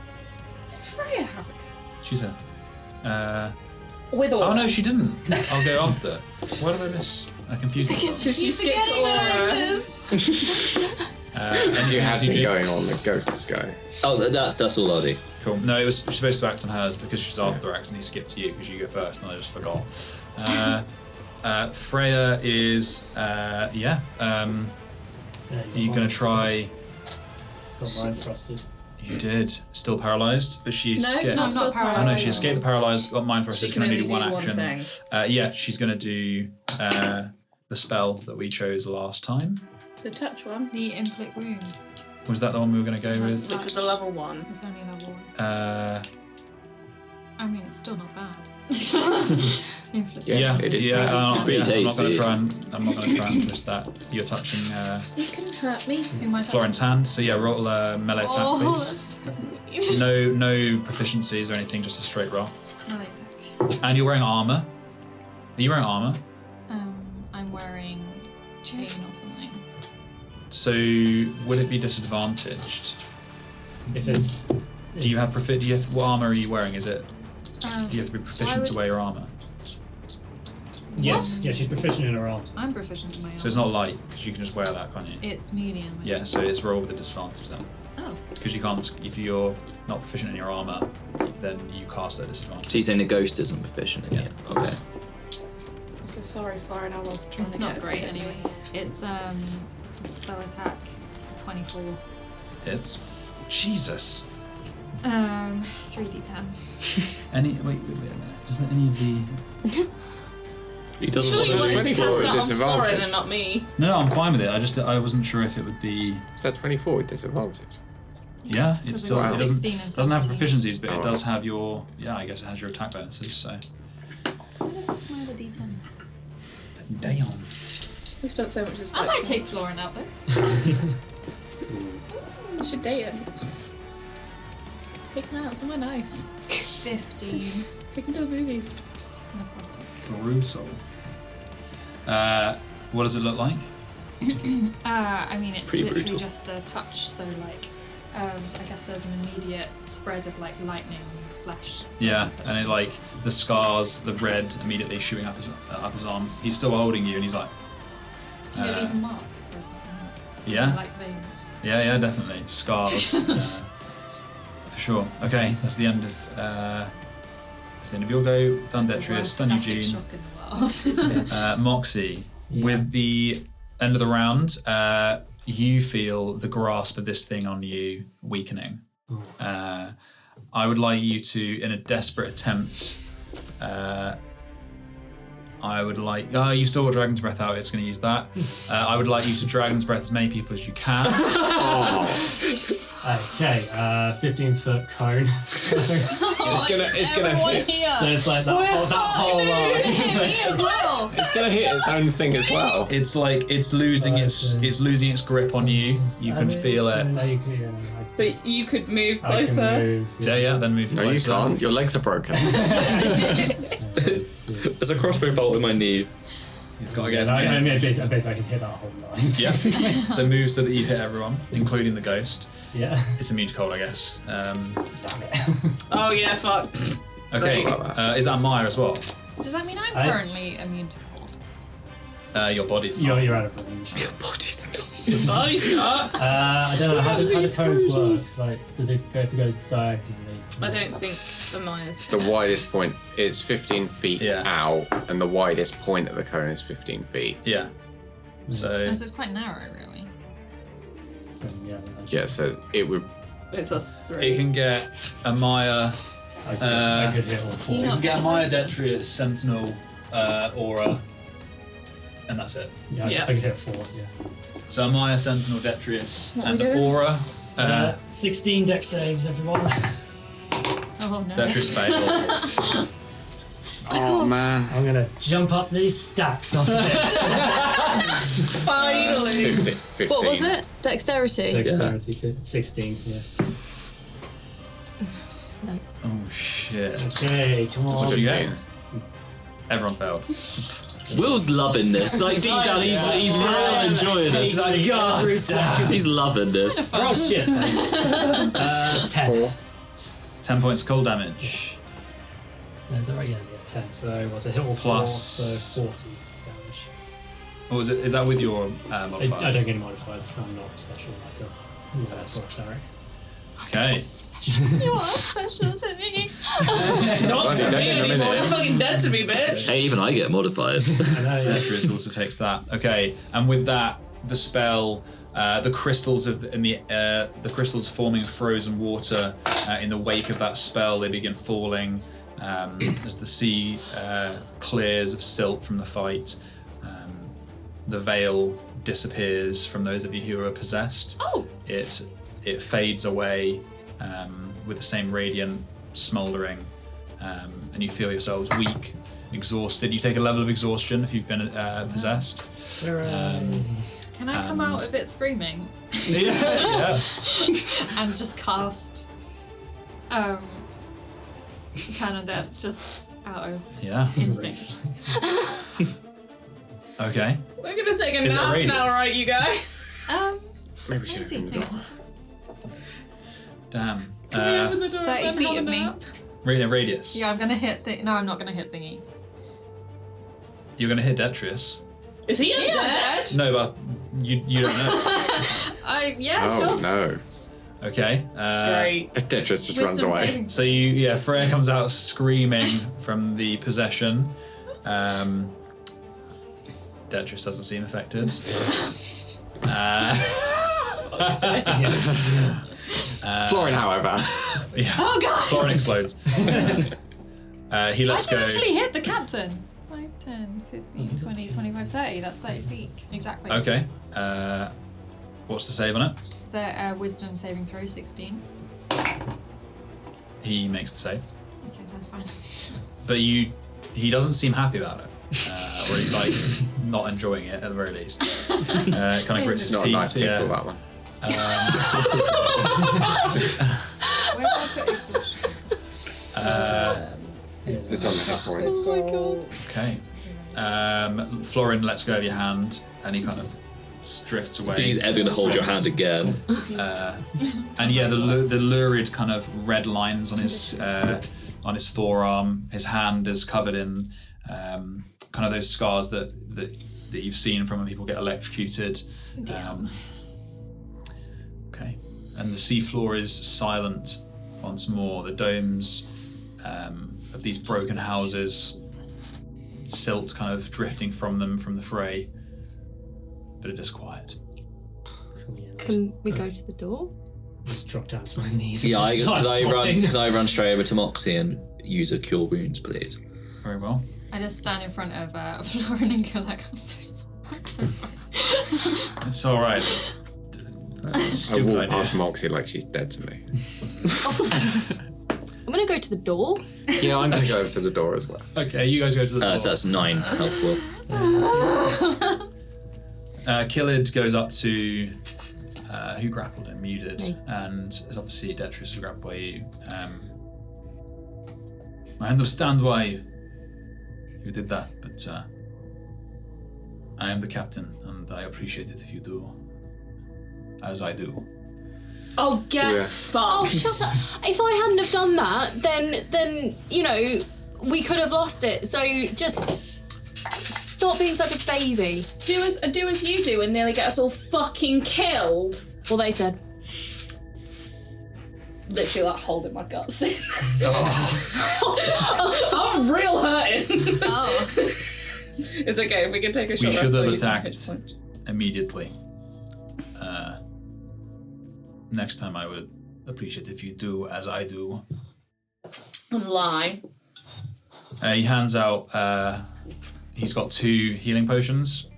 Did Freya have a go? She's a. With all. Oh no, she didn't. I'll go after. Why did I miss? I confused myself. Because you skipped Aura. And you had me going on the ghosts go. Oh, that's all I'll do. Cool. No, it was supposed to act on hers because she's after accidentally skipped to you because you go first and I just forgot. Freya is are you gonna try? Got mind frosted. You did. Still paralysed, but she escaped. No, I'm not paralysed. Oh no, she escaped paralysed, got mind frosted, She can can only only do one do one action. thing. She's gonna do the spell that we chose last time. The touch one. The inflict wounds. Was that the one we were gonna go with? Which was a level 1. It's only level 1. Uh I mean, it's still not bad. Yes, it is. I'm not Pretty gonna tasty. try and twist that. You're touching You can hurt me. Who am I touching? Florent's hand, so yeah, roll a melee attack, Oh, please. that's No proficiencies or anything, just a straight roll. melee attack. And you're wearing armor. Are you wearing armor? I'm wearing chain or something. So would it be disadvantaged? If it's Do you have what armor are you wearing? Is it? Do you have to be proficient to wear your armor? yes, yeah, she's proficient in her arm. I'm proficient in my armor. So it's not light because you can just wear that, can't you? It's medium. Yeah, so it's roll with a disadvantage then. Oh. Because you can't, if you're not proficient in your armor, then you cast at disadvantage. So you're saying the ghost isn't proficient in Yeah. it? Okay. I'm so sorry, Flora, I was trying It's to not get it great to hit me. anyway. It's spell attack 24. Hits. Jesus. 3d10. Wait a minute. Isn't any of the? He doesn't Sure, you want wanted to 24 cast that on disadvantage. Flora and not me. No, I'm fine with it. I wasn't sure if it would be. Is that 24 with disadvantage? Yeah, it's Because still. we've It got doesn't 16 and doesn't have 17. proficiencies, but it Oh, does okay. have your. Yeah, I guess it has your attack bonuses. So. What's my other d10? Damn. We spent so much this I fight. might take Florin out though. You should date him. Take him out somewhere nice. 15. Take him to the movies. Brutal. What does it look like? I mean, it's Pretty literally brutal. just a touch, so like, I guess there's an immediate spread of like lightning on his flesh. Yeah, and it like the scars, the red immediately shooting up his arm. He's still holding you, and he's like, Can you leave a mark? yeah, Like veins. yeah, definitely scars, for sure. Okay, that's the end of your go. Done Detrius, done Static Eugene, shock in the world. Moxie. With the end of the round, you feel the grasp of this thing on you weakening. I would like you to, in a desperate attempt, you still got Dragon's Breath out, it's going to use that. I would like you to Dragon's Breath as many people as you can. Okay, 15-foot cone. It's gonna hit. So it's like that whole line. as well. It's gonna hit its own thing as well. It's like it's losing its grip on you. You can feel it. But you could move I can closer. move, Yeah, then move No, you closer. can't. Your legs are broken. There's a crossbow bolt in my knee. He's got to Yeah, get I mean, basically I can hit that whole line. Yeah. So move so that you hit everyone, including the ghost. Yeah. It's immune to cold, I guess. Damn it. Oh yeah, fuck. Okay. Great. Is that Maya as well? Does that mean I'm I- currently immune to cold? Your body's not. You're out of range. Your body's not. Body's not. I don't know, how do cones work? Like, does it go if it goes diagonally? I don't think the Maya's. The widest point, it's 15 feet Yeah. out, and the widest point of the cone is 15 feet. Yeah. So Oh, so it's quite narrow, really. Yeah, so it would. It's us three. it can get a Maya. I could hit all four. You can get a Maya Detrius, Sentinel, Aura, and that's it. Yeah, Yeah. I could hit 4, yeah. So a Maya, Sentinel, Detrius, What and we doing? Aura. 16 deck saves, everyone. Oh no. Detrius failed. Oh man. I'm gonna jump up these stats off this. Finally. 15. What was it? Dexterity? Dexterity, 16, yeah. Oh shit. Shit. Okay, come on. What did you get? Everyone failed. Will's loving this. Like deep down, he's really enjoying this. He's like, God, He's loving this. oh shit. 10. 10 points of cold damage. Is that right? Yeah, it's 10. So what's a hit or Plus- 4? So 40 damage. What was it? Is that with your modifier? I don't get any modifiers. I'm not special like a cleric. Okay. You are special to me. Not to me anymore. You're fucking dead to me, bitch. Hey, even I get modifiers. I know, yeah. Detrius also takes that. Okay, and with that, the spell, the crystals the crystals forming frozen water in the wake of that spell, they begin falling as the sea clears of silt from the fight. The veil disappears from those of you who are possessed. Oh! It fades away with the same radiant smouldering, and you feel yourselves weak, exhausted. You take a level of exhaustion if you've been possessed. Can I come out of it screaming? Yeah. And just cast Turn Undead just out of Yeah. instinct. Okay. We're gonna take a Is it nap radius? now, right, you guys? Maybe we should Let have me opened see. the door. Can Damn. we open the door? 30 and feet have of a me. nap? Radius. Yeah, I'm gonna hit No, I'm not gonna hit thingy. You're gonna hit Detrius. Is he undead? No, but you don't know. Yeah, Oh sure. no. Okay. Great. Tetris just runs Wisdom away. saving. So Freya comes out screaming from the possession. Detrius doesn't seem affected. Florin, however. Yeah. Oh god! Florin explodes. He I lets should go. actually hit the captain. 5, 10, 15, 20, 25, 30. That's 30 feet. Exactly. Okay. What's the save on it? The wisdom saving throw, 16. He makes the save. Okay, that's fine. But he doesn't seem happy about it. Or he's like not enjoying it at the very least. Kind of grits It's his not a teeth. nice tickle, Yeah. that one. Where did I put exhaustion? It's on the hit points. Oh my god. Okay. Florin lets go of your hand and he kind of drifts away. He's ever going to hold your hand again. And yeah, the lurid kind of red lines on his forearm. His hand is covered in kind of those scars that you've seen from when people get electrocuted. Okay, and the seafloor is silent once more. The domes of these broken houses, silt kind of drifting from them from the fray, but it is quiet. Can we go to the door? Just drop down to my knees. Yeah, and just start can I run straight over to Moxie and use a cure wounds, please? Very well. I just stand in front of Florin and go like, I'm so sorry. It's all right. I Stupid walk idea. past Moxie like she's dead to me. I'm gonna go to the door. Yeah, I'm going to go over to the door as well. Okay, you guys go to the door. So that's 9 helpful. Killid goes up to who grappled him? You did, Me. and obviously Detrius was grappled by you. I understand why you did that, but I am the captain, and I appreciate it if you do as I do. Oh, get Yeah. fucked. Oh, shut up! If I hadn't have done that, then we could have lost it. So just stop being such a baby. Do as you do and nearly get us all fucking killed. Well, they said. Literally like holding my guts in. I'm real hurting. Oh. It's okay if we can take a short We rest. should I'll have use some attacked hit points. immediately. Next time I would appreciate if you do as I do. I'm lying. He hands out. He's got 2 healing potions.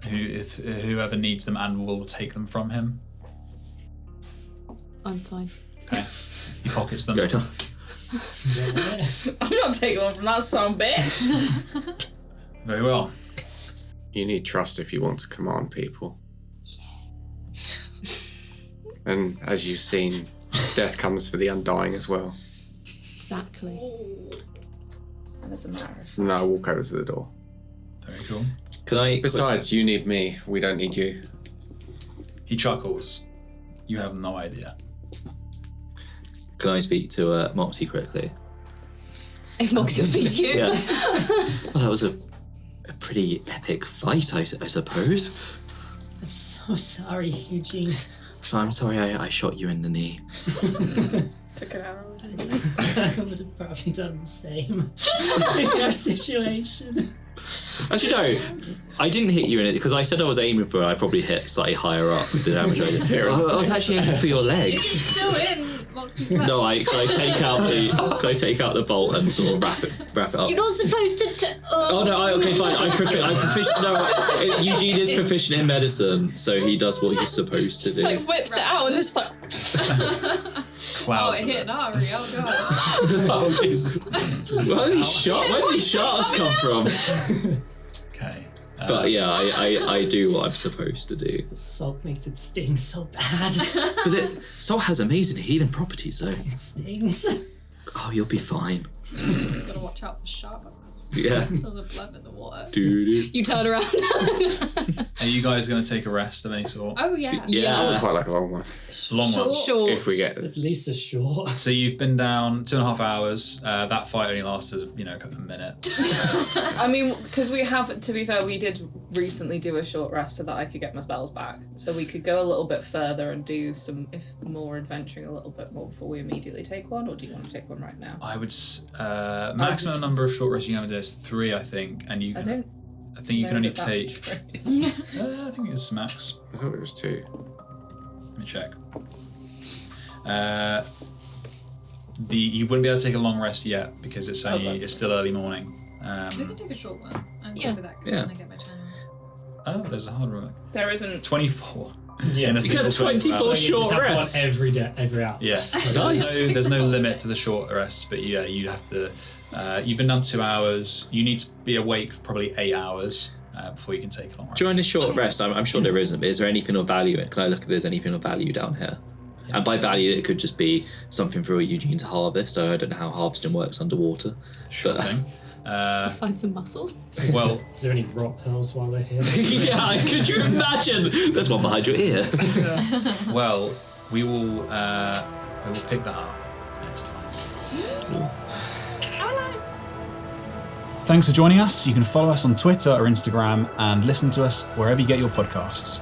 Whoever needs them and will take them from him. I'm fine. Okay. He pockets them. Go to. I'm not taking one from that son bitch. Very well. You need trust if you want to command people. And as you've seen, death comes for the undying as well. Exactly. And as a matter of fact. No, I'll walk over to the door. Very cool. Can I? Besides, you need me. We don't need you. He chuckles. You have no idea. Can I speak to Moxie quickly? If Moxie will speak to you. Yeah. Well, that was a pretty epic fight, I suppose. I'm so sorry, Eugene. I'm sorry I shot you in the knee. Took an arrow. I would have probably done the same in your situation. Actually, no. I didn't hit you in it because I said I was aiming for it. I probably hit slightly higher up with the damage I did. I was actually aiming for your legs. Still in Moxie's leg. No, can I take out the bolt and sort of wrap it up? You're not supposed to. Oh no! Okay, fine. I'm proficient. No, Eugene is proficient in medicine, so he does what he's supposed to do. Like whips it out and it's like. Clouds. Oh, it hit an artery. Oh god. Oh Jesus. Where did these shots come from? Okay. But yeah, I do what I'm supposed to do. The salt makes it sting so bad. But salt has amazing healing properties, though. It stings. Oh, you'll be fine. Gotta watch out for sharks. Yeah. All the blood in the water. You turn around. Are you guys going to take a rest of any sort? Oh yeah. I would quite like a long one. Long one. Short. If we get At least a short. So you've been down 2.5 hours. That fight only lasted, a couple of minutes. I mean, because we have, to be fair, we did recently do a short rest so that I could get my spells back. So we could go a little bit further and do some, if more adventuring a little bit more before we immediately take one, or do you want to take one right now? I would maximum number of short rests you can have a day is 3, I think, and you. I think you can only take. I think it's max. I thought it was 2. Let me check. You wouldn't be able to take a long rest yet because it's still early morning. We can take a short one. I'm Yeah. good with that because then I get my channel. Oh, there's a hard one. There isn't. 24. Yeah, In a You can have single 24 hour. So you short just have one rests. every day, every hour. Yes. So Nice. there's no limit to the short rests, but yeah, you have to. You've been down 2 hours. You need to be awake for probably 8 hours before you can take a long rest. During a short rest, I'm sure there isn't, but is there anything of value? Can I look if there's anything of value down here? Yeah, And by value, it could just be something for Eugene to harvest. So I don't know how harvesting works underwater. Sure thing. Find some mussels. Well, Is there any rock pearls while we're here? Yeah, could you imagine? There's one behind your ear. well, we will pick that up next time. Thanks for joining us. You can follow us on Twitter or Instagram and listen to us wherever you get your podcasts.